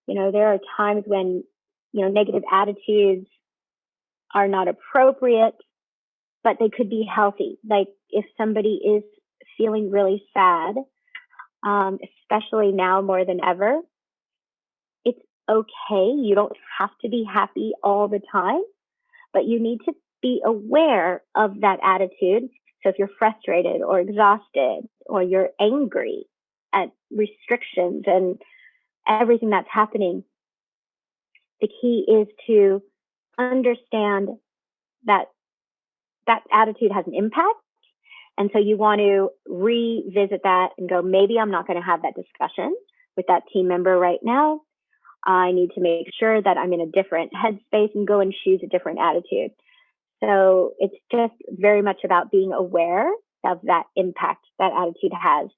There are times when, negative attitudes are not appropriate, but they could be healthy. Like if somebody is feeling really sad, especially now more than ever, it's okay. You don't have to be happy all the time, but you need to be aware of that attitude. So if you're frustrated or exhausted or you're angry at restrictions and everything that's happening, the key is to understand that that attitude has an impact. And so you want to revisit that and go, maybe I'm not going to have that discussion with that team member right now. I need to make sure that I'm in a different headspace and go and choose a different attitude. So it's just very much about being aware of that impact that attitude has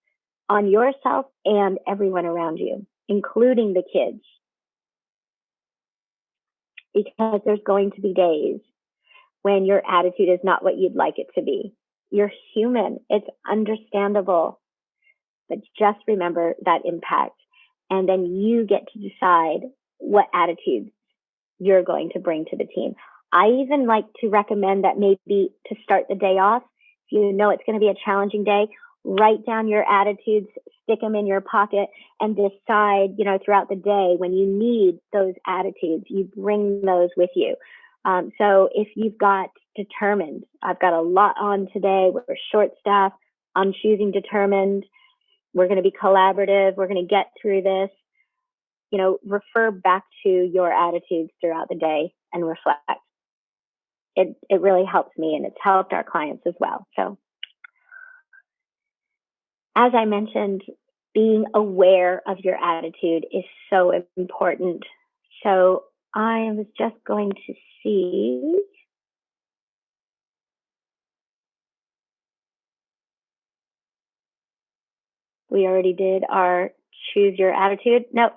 on yourself and everyone around you, including the kids. Because there's going to be days when your attitude is not what you'd like it to be. You're human. It's understandable. But just remember that impact. And then you get to decide what attitude you're going to bring to the team. I even like to recommend that maybe to start the day off, if you know it's going to be a challenging day, write down your attitudes, stick them in your pocket, and decide, throughout the day when you need those attitudes, you bring those with you. So if you've got determined, I've got a lot on today, we're short-staffed, I'm choosing determined, we're going to be collaborative, we're going to get through this, refer back to your attitudes throughout the day and reflect. It really helps me, and it's helped our clients as well. So as I mentioned, being aware of your attitude is so important. So I was just going to see. We already did our choose your attitude. Now,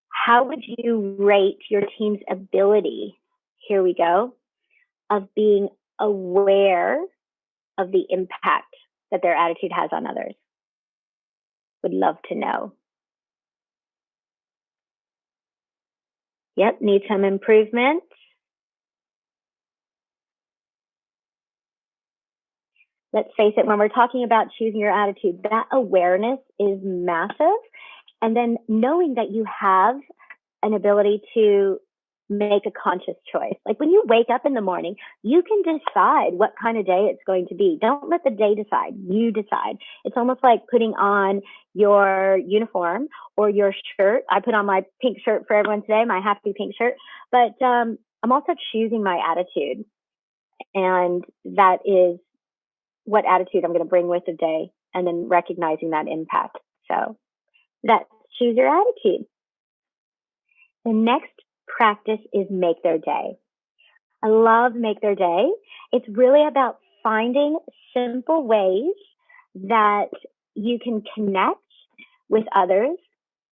how would you rate your team's ability? Here we go. Of being aware of the impact that their attitude has on others. Would love to know. Yep, need some improvement. Let's face it, when we're talking about choosing your attitude, that awareness is massive. And then knowing that you have an ability to make a conscious choice. Like when you wake up in the morning, you can decide what kind of day it's going to be. Don't let the day decide. You decide. It's almost like putting on your uniform or your shirt. I put on my pink shirt for everyone today, my happy pink shirt, but I'm also choosing my attitude. And that is what attitude I'm going to bring with the day, and then recognizing that impact. So that's choose your attitude. The next practice is make their day. I love make their day. It's really about finding simple ways that you can connect with others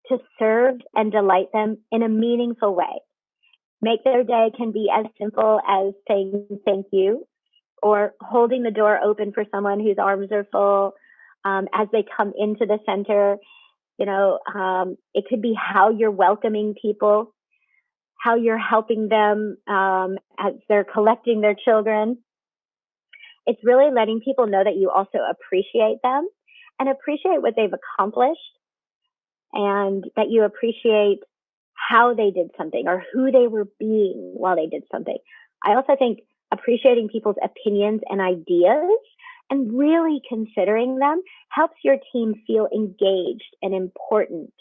to serve and delight them in a meaningful way. Make their day can be as simple as saying thank you, or holding the door open for someone whose arms are full as they come into the center. It could be how you're welcoming people, how you're helping them as they're collecting their children. It's really letting people know that you also appreciate them and appreciate what they've accomplished, and that you appreciate how they did something or who they were being while they did something. I also think appreciating people's opinions and ideas and really considering them helps your team feel engaged and important.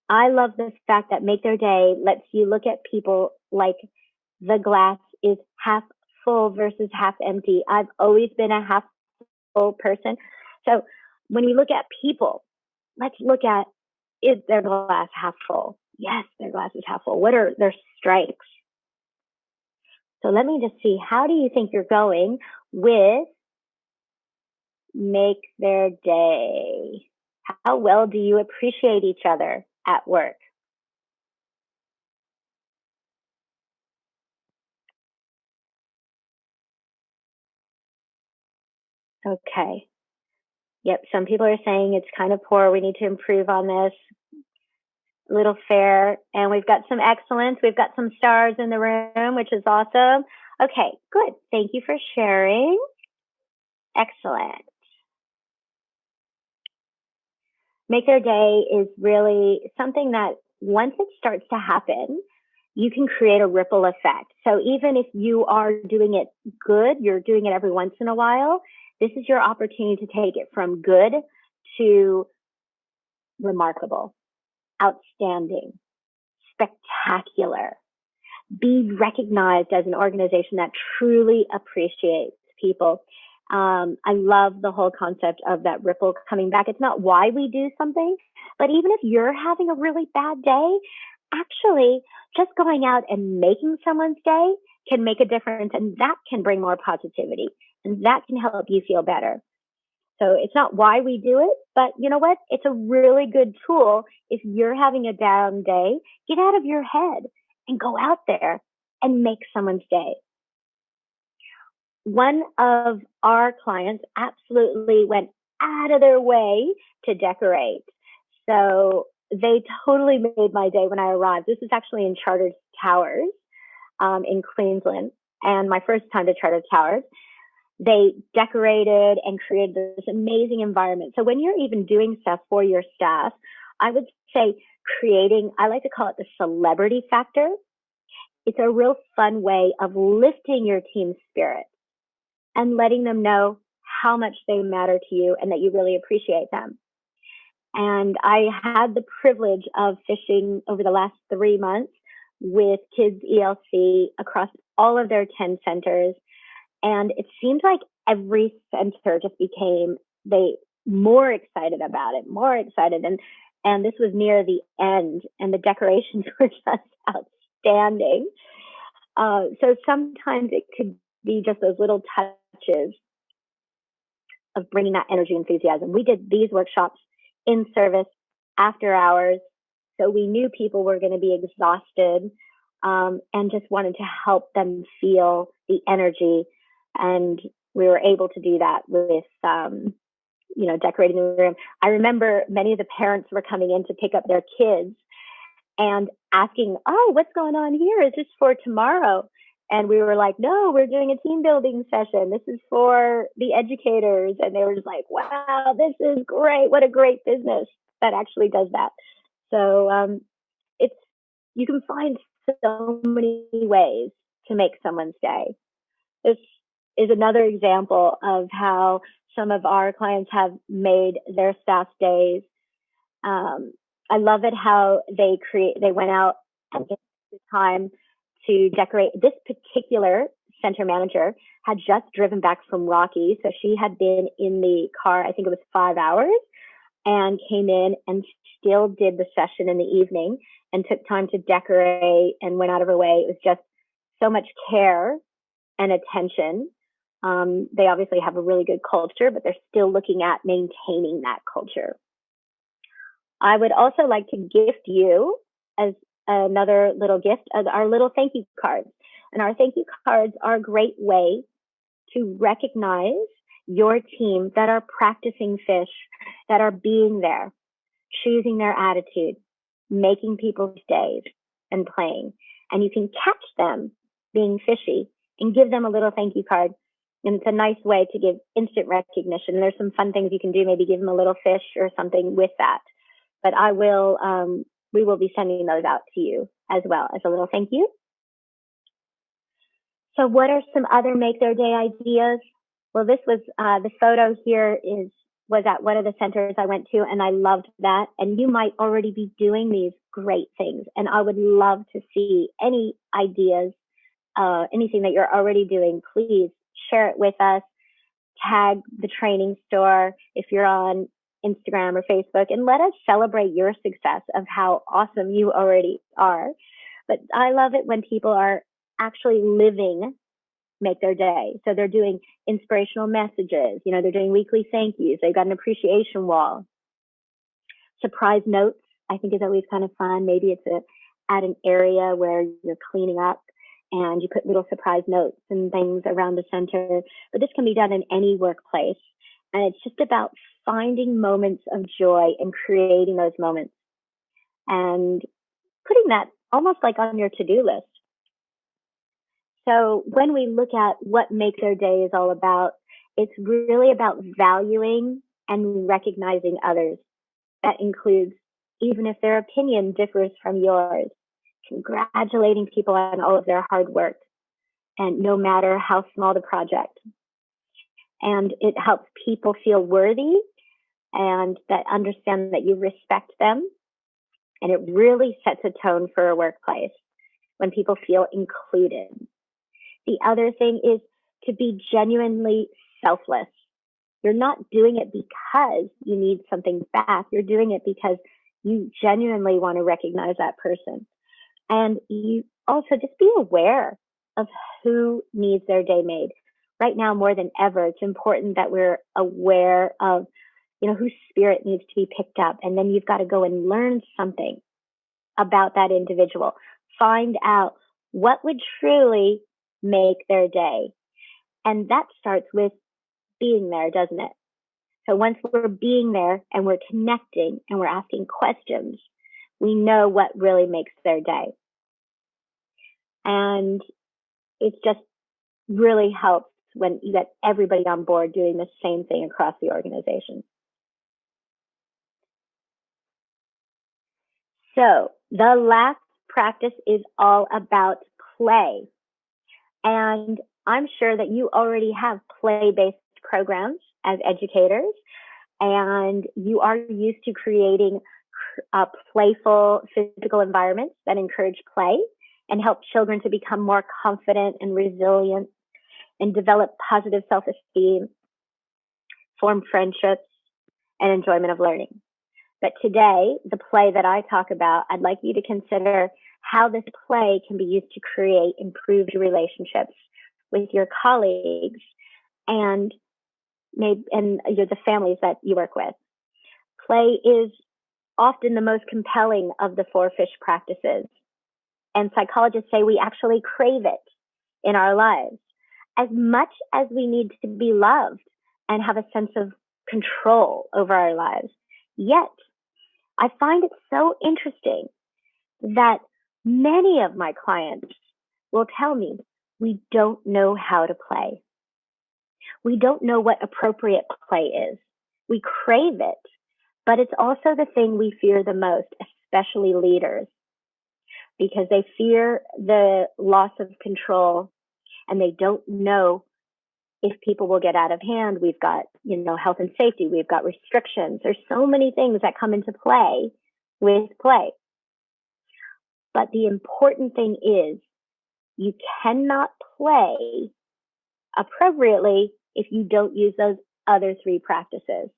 I love the fact that Make Their Day lets you look at people like the glass is half full versus half empty. I've always been a half full person. So when we look at people, let's look at, is their glass half full? Yes, their glass is half full. What are their strengths? So let me just see, how do you think you're going with Make Their Day? How well do you appreciate each other at work? Okay. Yep, some people are saying it's kind of poor. We need to improve on this. A little fair. And we've got some excellence. We've got some stars in the room, which is awesome. Okay, good. Thank you for sharing. Excellent. Make Their Day is really something that once it starts to happen, you can create a ripple effect. So even if you are doing it good, you're doing it every once in a while, this is your opportunity to take it from good to remarkable, outstanding, spectacular. Be recognized as an organization that truly appreciates people. I love the whole concept of that ripple coming back. It's not why we do something, but even if you're having a really bad day, actually just going out and making someone's day can make a difference, and that can bring more positivity, and that can help you feel better. So it's not why we do it, but you know what? It's a really good tool. If you're having a down day, get out of your head and go out there and make someone's day. One of our clients absolutely went out of their way to decorate. So they totally made my day when I arrived. This is actually in Chartered Towers in Queensland, and my first time to Chartered Towers. They decorated and created this amazing environment. So when you're even doing stuff for your staff, I would say creating, I like to call it the celebrity factor. It's a real fun way of lifting your team's spirit and letting them know how much they matter to you and that you really appreciate them. And I had the privilege of fishing over the last 3 months with Kids ELC across all of their 10 centers. And it seemed like every center just became more excited about it, more excited. And this was near the end, and the decorations were just outstanding. So sometimes it could be just those little touches of bringing that energy and enthusiasm. We did these workshops in service after hours, so we knew people were going to be exhausted, and just wanted to help them feel the energy. And we were able to do that with decorating the room. I remember many of the parents were coming in to pick up their kids and asking, "Oh, what's going on here? Is this for tomorrow?" And we were like, "No, we're doing a team building session. This is for the educators." And they were just like, "Wow, this is great. What a great business that actually does that." So you can find so many ways to make someone's day. This is another example of how some of our clients have made their staff's days. I love it how they went out and took the time to decorate. This particular center manager had just driven back from Rocky, so she had been in the car, I think it was 5 hours, and came in and still did the session in the evening and took time to decorate and went out of her way. It was just so much care and attention. They obviously have a really good culture, but they're still looking at maintaining that culture. I would also like to gift you, as another little gift, our little thank you cards. And our thank you cards are a great way to recognize your team that are practicing fish, that are being there, choosing their attitude, making people's days, and playing. And you can catch them being fishy and give them a little thank you card. And it's a nice way to give instant recognition. And there's some fun things you can do, maybe give them a little fish or something with that. But we will be sending those out to you as well as a little thank you. So what are some other make their day ideas? Well, this was, the photo here was at one of the centers I went to, and I loved that. And you might already be doing these great things. And I would love to see any ideas, anything that you're already doing. Please share it with us. Tag the training store if you're on Instagram or Facebook, and let us celebrate your success of how awesome you already are. But I love it when people are actually living make their day. So they're doing inspirational messages. They're doing weekly thank yous. They've got an appreciation wall. Surprise notes, I think, is always kind of fun. Maybe it's at an area where you're cleaning up and you put little surprise notes and things around the center. But this can be done in any workplace. And it's just about finding moments of joy and creating those moments and putting that almost like on your to-do list. So when we look at what Make Their Day is all about, it's really about valuing and recognizing others. That includes, even if their opinion differs from yours, congratulating people on all of their hard work, and no matter how small the project. And it helps people feel worthy and that understand that you respect them. And it really sets a tone for a workplace when people feel included. The other thing is to be genuinely selfless. You're not doing it because you need something back. You're doing it because you genuinely want to recognize that person. And you also just be aware of who needs their day made. Right now, more than ever, it's important that we're aware of, whose spirit needs to be picked up. And then you've got to go and learn something about that individual. Find out what would truly make their day. And that starts with being there, doesn't it? So once we're being there and we're connecting and we're asking questions, we know what really makes their day. And it just really helps when you get everybody on board doing the same thing across the organization. So the last practice is all about play. And I'm sure that you already have play-based programs as educators, and you are used to creating playful physical environments that encourage play and help children to become more confident and resilient and develop positive self-esteem, form friendships, and enjoyment of learning. But today, the play that I talk about, I'd like you to consider how this play can be used to create improved relationships with your colleagues and the families that you work with. Play is often the most compelling of the 4 fish practices. And psychologists say we actually crave it in our lives. As much as we need to be loved and have a sense of control over our lives. Yet, I find it so interesting that many of my clients will tell me, we don't know how to play. We don't know what appropriate play is. We crave it, but it's also the thing we fear the most, especially leaders, because they fear the loss of control and they don't know if people will get out of hand. We've got, health and safety. We've got restrictions. There's so many things that come into play with play. But the important thing is you cannot play appropriately if you don't use those other three practices.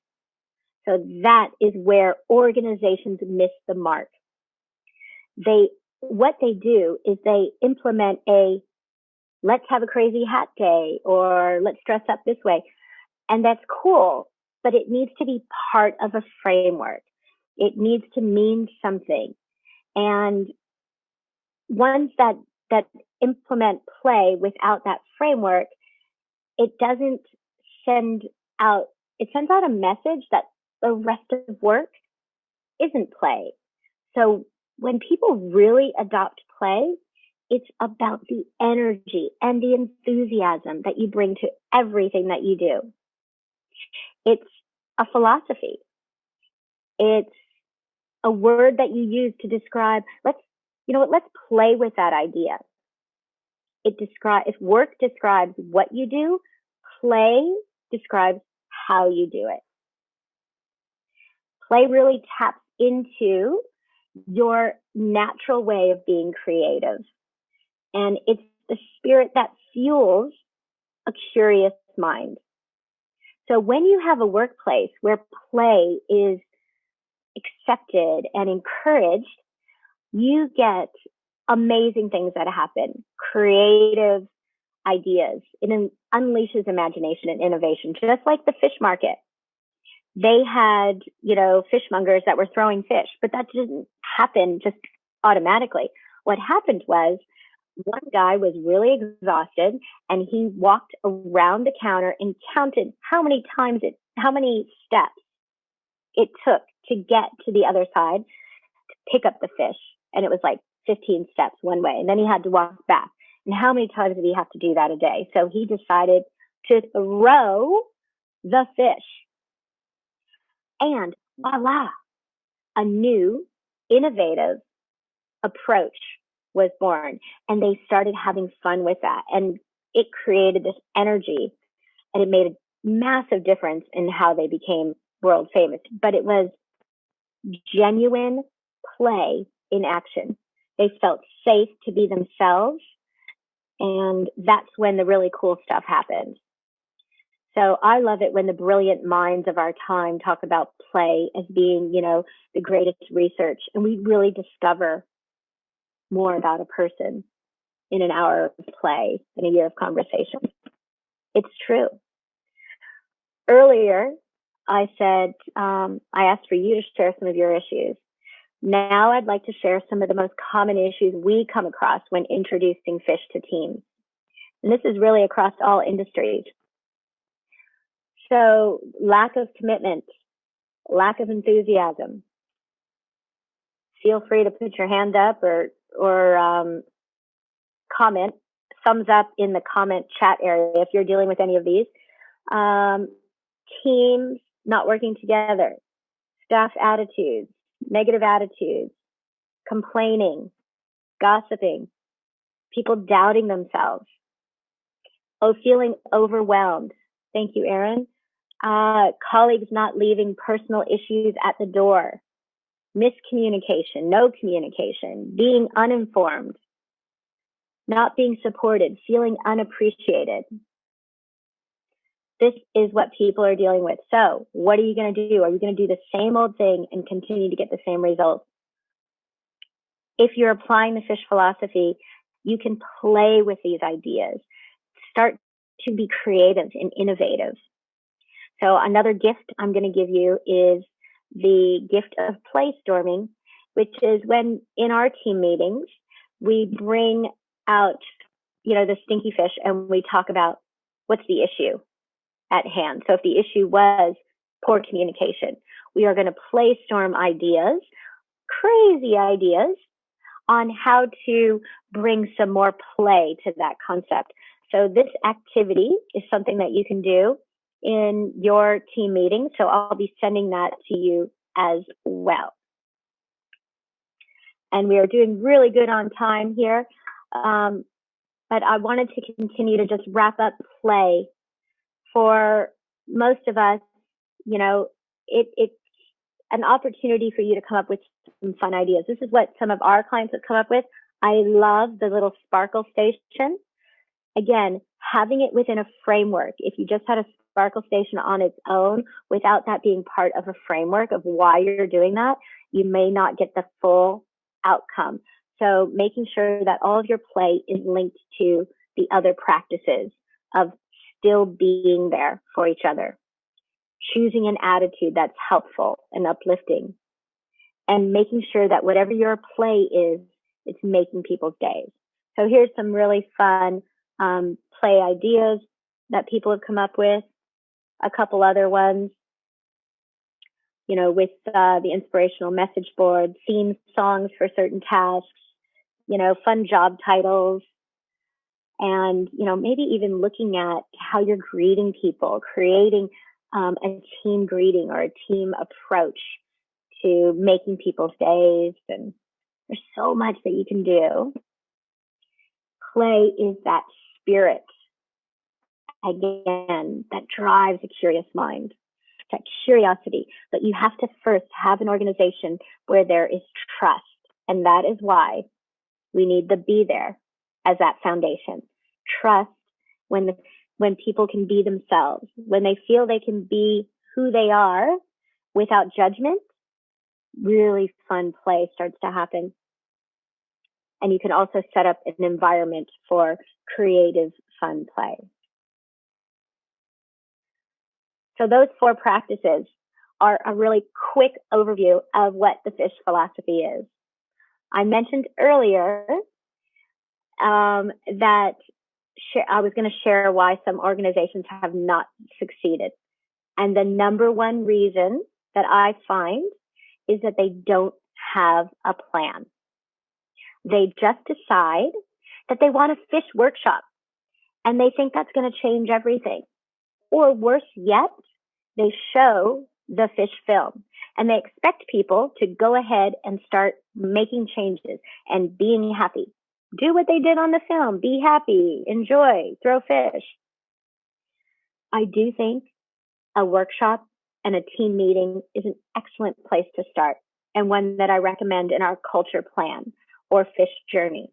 So that is where organizations miss the mark. What they do is they implement let's have a crazy hat day, or let's dress up this way. And that's cool, but it needs to be part of a framework. It needs to mean something. And ones that implement play without that framework, it sends out a message that the rest of work isn't play. So when people really adopt play, it's about the energy and the enthusiasm that you bring to everything that you do. It's a philosophy. It's a word that you use to describe, let's play with that idea. If work describes what you do, play describes how you do it. Play really taps into your natural way of being creative. And it's the spirit that fuels a curious mind. So when you have a workplace where play is accepted and encouraged, you get amazing things that happen, creative ideas. It unleashes imagination and innovation, just like the fish market. They had, fishmongers that were throwing fish, but that didn't happen just automatically. What happened was one guy was really exhausted and he walked around the counter and counted how many steps it took to get to the other side to pick up the fish. And it was like 15 steps one way. And then he had to walk back. And how many times did he have to do that a day? So he decided to throw the fish. And voila, a new, innovative approach was born. And they started having fun with that. And it created this energy. And it made a massive difference in how they became world famous. But it was genuine play in action. They felt safe to be themselves. And that's when the really cool stuff happened. So I love it when the brilliant minds of our time talk about play as being, the greatest research. And we really discover more about a person in an hour of play, in a year of conversation. It's true. Earlier, I said, I asked for you to share some of your issues. Now I'd like to share some of the most common issues we come across when introducing fish to teams. And this is really across all industries. So lack of commitment, lack of enthusiasm. Feel free to put your hand up or comment, thumbs up in the comment chat area if you're dealing with any of these. Teams not working together, staff attitudes, negative attitudes, complaining, gossiping, people doubting themselves. Feeling overwhelmed. Thank you, Erin. Colleagues not leaving personal issues at the door. Miscommunication, no communication, being uninformed, not being supported, feeling unappreciated. This is what people are dealing with. So what are you going to do? Are you going to do the same old thing and continue to get the same results? If you're applying the fish philosophy, you can play with these ideas. Start to be creative and innovative. So another gift I'm going to give you is the gift of play storming, which is when in our team meetings, we bring out, the stinky fish and we talk about what's the issue at hand. So if the issue was poor communication. We are going to playstorm ideas, crazy ideas, on how to bring some more play to that concept. So this activity is something that you can do in your team meeting. So I'll be sending that to you as well. And we are doing really good on time here. But I wanted to continue to just wrap up play. For most of us, you know, it's an opportunity for you to come up with some fun ideas. This is what some of our clients have come up with. I love the little sparkle station. Again, having it within a framework. If you just had a sparkle station on its own without that being part of a framework of why you're doing that, you may not get the full outcome. So making sure that all of your play is linked to the other practices of still being there for each other, choosing an attitude that's helpful and uplifting, and making sure that whatever your play is, it's making people's days. So here's some really fun play ideas that people have come up with. A couple other ones, you know, with the inspirational message board, theme songs for certain tasks, you know, fun job titles, and, you know, maybe even looking at how you're greeting people, creating a team greeting or a team approach to making people's days. And there's so much that you can do. Play is that spirit, again, that drives a curious mind, that curiosity. But you have to first have an organization where there is trust. And that is why we need the be there as that foundation. Trust when people can be themselves, when they feel they can be who they are without judgment, really fun play starts to happen. And you can also set up an environment for creative, fun play. So those 4 practices are a really quick overview of what the FISH philosophy is. I mentioned earlier that I was going to share why some organizations have not succeeded. And the number one reason that I find is that they don't have a plan. They just decide that they want a fish workshop and they think that's going to change everything. Or worse yet, they show the fish film and they expect people to go ahead and start making changes and being happy. Do what they did on the film. Be happy, enjoy, throw fish. I do think a workshop and a team meeting is an excellent place to start, and one that I recommend in our culture plan or fish journey.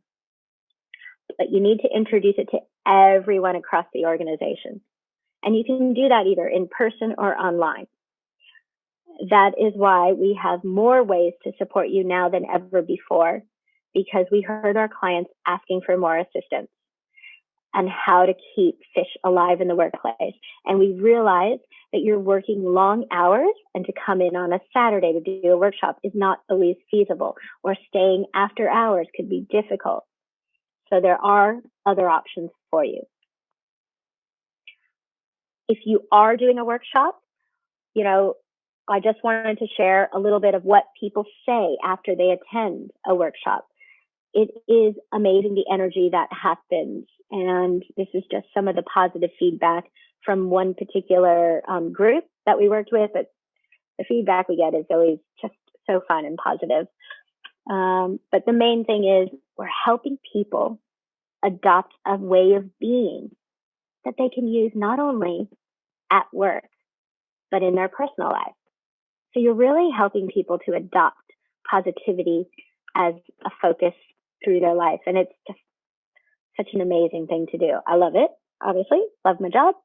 But you need to introduce it to everyone across the organization. And you can do that either in person or online. That is why we have more ways to support you now than ever before, because we heard our clients asking for more assistance and how to keep fish alive in the workplace. And we realized that you're working long hours, and to come in on a Saturday to do a workshop is not always feasible, or staying after hours could be difficult. So there are other options for you. If you are doing a workshop, you know, I just wanted to share a little bit of what people say after they attend a workshop. It is amazing the energy that happens. And this is just some of the positive feedback from one particular group that we worked with. But the feedback we get is always just so fun and positive. But the main thing is we're helping people adopt a way of being that they can use not only at work, but in their personal life. So you're really helping people to adopt positivity as a focus through their life. And it's just such an amazing thing to do. I love it, obviously, love my job.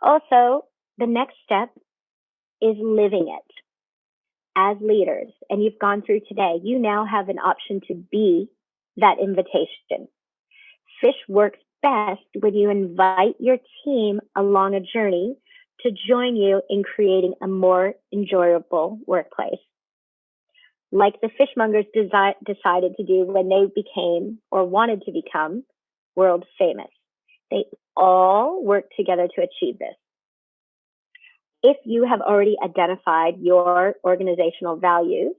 Also, the next step is living it. As leaders, and you've gone through today, you now have an option to be that invitation. Fish works best when you invite your team along a journey to join you in creating a more enjoyable workplace. Like the fishmongers decided to do when they became or wanted to become world famous. They all worked together to achieve this. if you have already identified your organizational values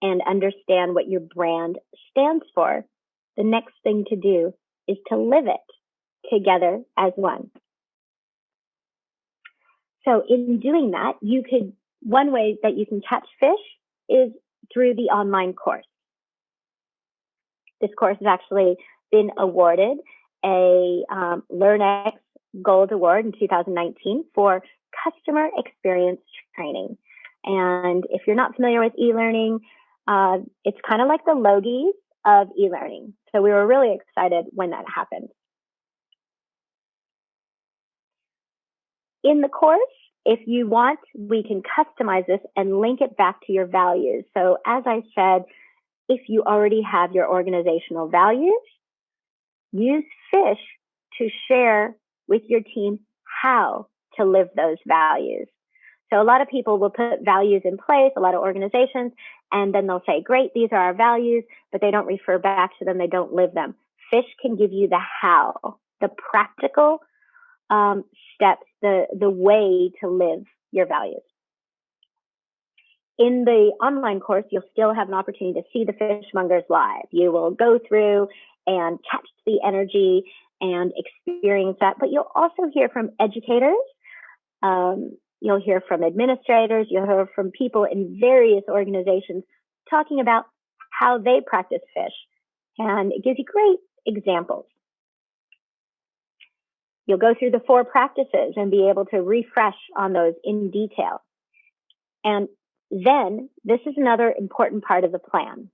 and understand what your brand stands for, the next thing to do is to live it together as one. So in doing that, one way that you can catch fish is through the online course. This course has actually been awarded a LearnX Gold Award in 2019 for customer experience training. And if you're not familiar with e-learning, it's kind of like the Logies of e-learning. So we were really excited when that happened. In the course, if you want, we can customize this and link it back to your values. So as I said, if you already have your organizational values, use Fish to share with your team how to live those values. So a lot of people will put values in place, a lot of organizations, and then they'll say, great, these are our values, but they don't refer back to them, they don't live them. Fish can give you the how, the practical steps, the way to live your values. In the online course, you'll still have an opportunity to see the fishmongers live. You will go through and catch the energy and experience that, but you'll also hear from educators. You'll hear from administrators. You'll hear from people in various organizations talking about how they practice fish. And it gives you great examples. You'll go through the 4 practices and be able to refresh on those in detail. And then this is another important part of the plan.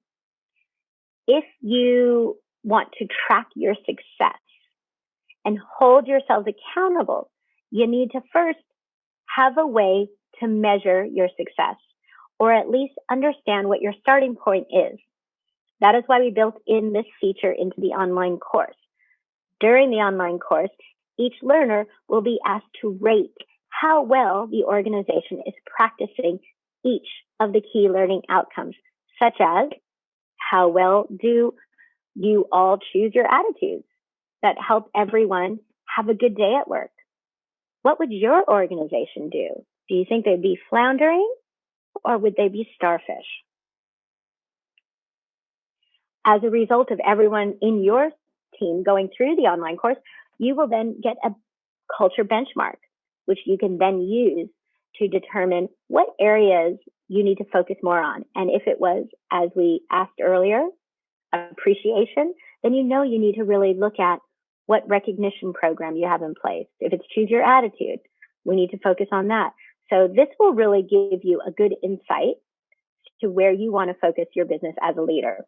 If you want to track your success and hold yourselves accountable, you need to first have a way to measure your success, or at least understand what your starting point is. That is why we built in this feature into the online course. During the online course, each learner will be asked to rate how well the organization is practicing each of the key learning outcomes, such as how well do you all choose your attitudes that help everyone have a good day at work? What would your organization do? Do you think they'd be floundering, or would they be starfish? As a result of everyone in your team going through the online course, you will then get a culture benchmark, which you can then use to determine what areas you need to focus more on. And if it was, as we asked earlier, appreciation, then you know you need to really look at what recognition program you have in place. If it's choose your attitude, we need to focus on that. So this will really give you a good insight to where you want to focus your business as a leader,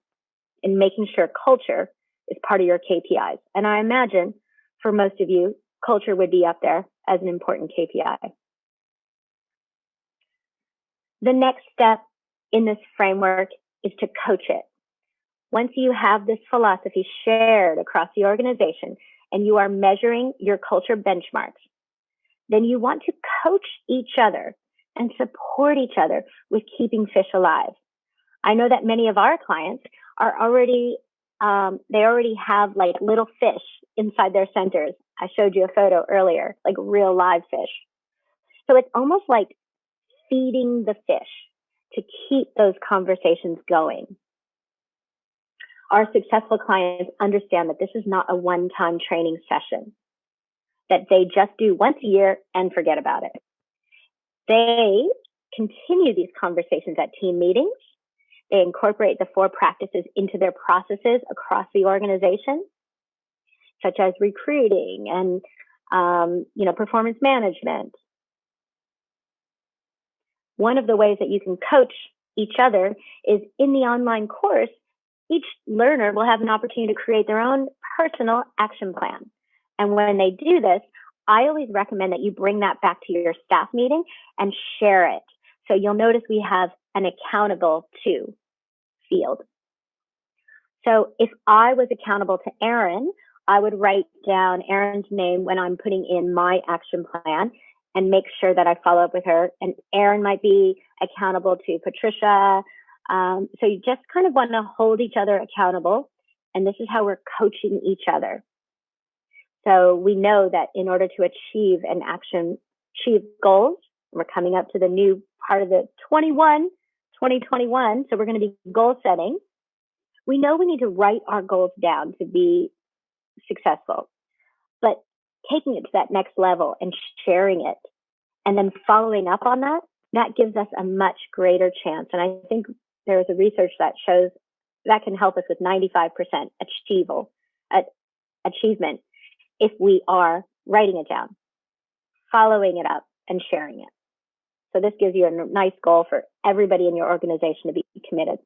and making sure culture is part of your KPIs. And I imagine for most of you, culture would be up there as an important KPI. The next step in this framework is to coach it. Once you have this philosophy shared across the organization and you are measuring your culture benchmarks, then you want to coach each other and support each other with keeping fish alive. I know that many of our clients are already, they already have like little fish inside their centers. I showed you a photo earlier, like real live fish. So it's almost like feeding the fish to keep those conversations going. Our successful clients understand that this is not a one-time training session that they just do once a year and forget about it. They continue these conversations at team meetings. They incorporate the 4 practices into their processes across the organization, such as recruiting and performance management. One of the ways that you can coach each other is in the online course. Each learner will have an opportunity to create their own personal action plan. And when they do this, I always recommend that you bring that back to your staff meeting and share it. So you'll notice we have an accountable to field. So if I was accountable to Erin, I would write down Erin's name when I'm putting in my action plan and make sure that I follow up with her. And Erin might be accountable to Patricia. So you just kind of want to hold each other accountable. And this is how we're coaching each other. So we know that in order to achieve goals, We're coming up to the new part of the 2021, so we're going to be goal setting. We know we need to write our goals down to be successful, but taking it to that next level and sharing it and then following up on that, that gives us a much greater chance. And I think there is a research that shows that can help us with 95% achievement if we are writing it down, following it up, and sharing it. So this gives you a nice goal for everybody in your organization to be committed.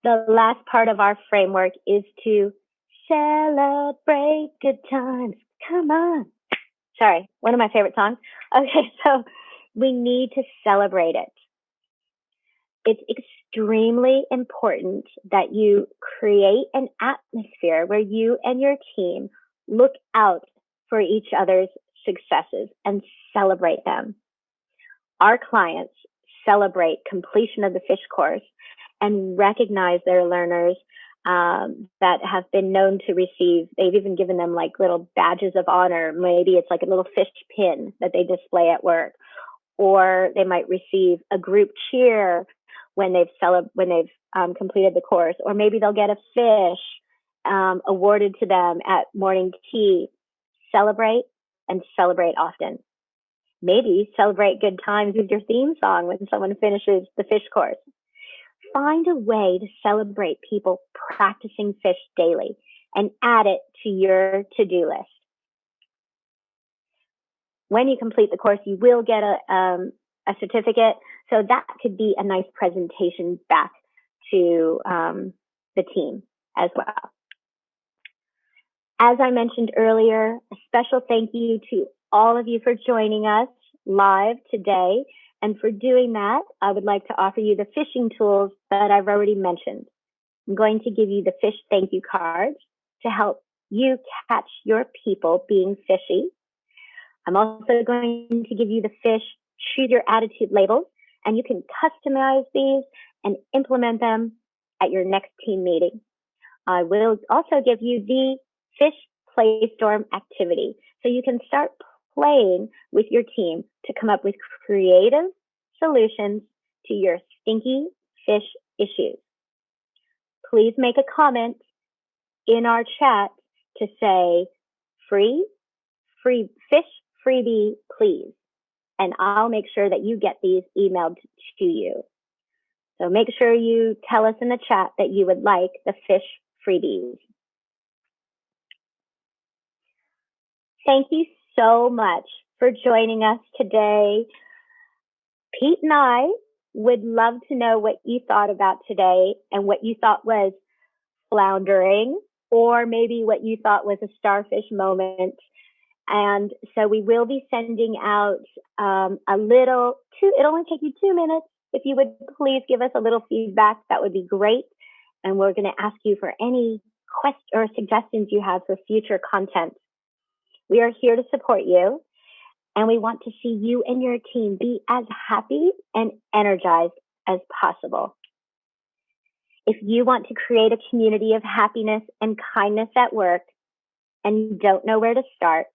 The last part of our framework is to celebrate good times. Come on. Sorry, one of my favorite songs. Okay, so we need to celebrate it. It's extremely important that you create an atmosphere where you and your team look out for each other's successes and celebrate them. Our clients celebrate completion of the fish course and recognize their learners that have been known to receive. They've even given them like little badges of honor. Maybe it's like a little fish pin that they display at work, or they might receive a group cheer when they've completed the course, or maybe they'll get a fish awarded to them at morning tea. Celebrate and celebrate often. Maybe celebrate good times with your theme song when someone finishes the fish course. Find a way to celebrate people practicing fish daily and add it to your to-do list. When you complete the course, you will get a certificate. So that could be a nice presentation back to the team as well. As I mentioned earlier, a special thank you to all of you for joining us live today. And for doing that, I would like to offer you the fishing tools that I've already mentioned. I'm going to give you the fish thank you cards to help you catch your people being fishy. I'm also going to give you the fish choose your attitude labels, and you can customize these and implement them at your next team meeting. I will also give you the fish play storm activity, so you can start playing with your team to come up with creative solutions to your stinky fish issues. Please make a comment in our chat to say free fish freebie, please. And I'll make sure that you get these emailed to you. So make sure you tell us in the chat that you would like the fish freebies. Thank you so much for joining us today. Pete and I would love to know what you thought about today and what you thought was floundering, or maybe what you thought was a starfish moment. And so we will be sending out it'll only take you 2 minutes. If you would please give us a little feedback, that would be great. And we're going to ask you for any questions or suggestions you have for future content. We are here to support you, and we want to see you and your team be as happy and energized as possible. If you want to create a community of happiness and kindness at work and you don't know where to start,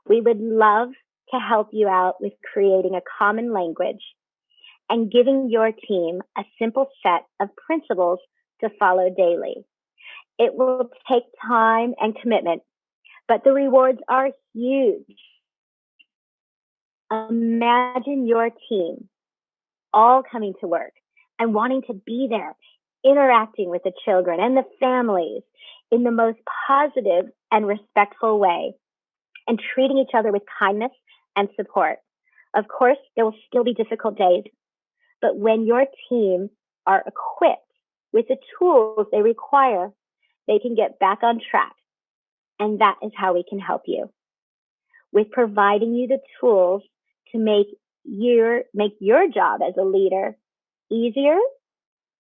we would love to help you out with creating a common language and giving your team a simple set of principles to follow daily. It will take time and commitment, but the rewards are huge. Imagine your team all coming to work and wanting to be there, interacting with the children and the families in the most positive and respectful way, and treating each other with kindness and support. Of course, there will still be difficult days, but when your team are equipped with the tools they require, they can get back on track. And that is how we can help you, with providing you the tools to make your job as a leader easier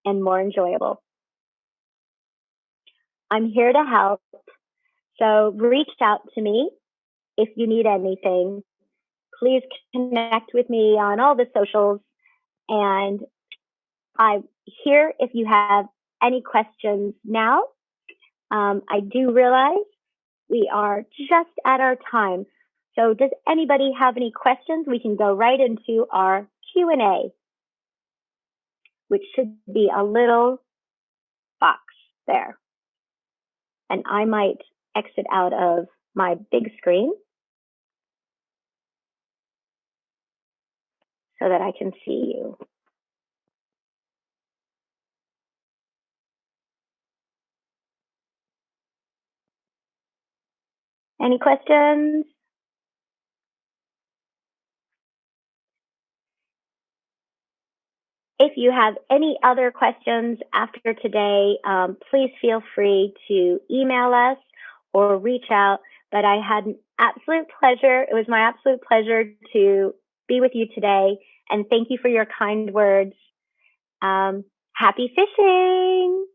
and more enjoyable. I'm here to help. So reach out to me if you need anything. Please connect with me on all the socials. And I'm here if you have any questions now. I do realize we are just at our time So does anybody have any questions? We can go right into our Q&A, which should be a little box there. And I might exit out of my big screen so that I can see you. Any questions? If you have any other questions after today, please feel free to email us or reach out. But I had an absolute pleasure. It was my absolute pleasure to be with you today. And thank you for your kind words. Happy fishing!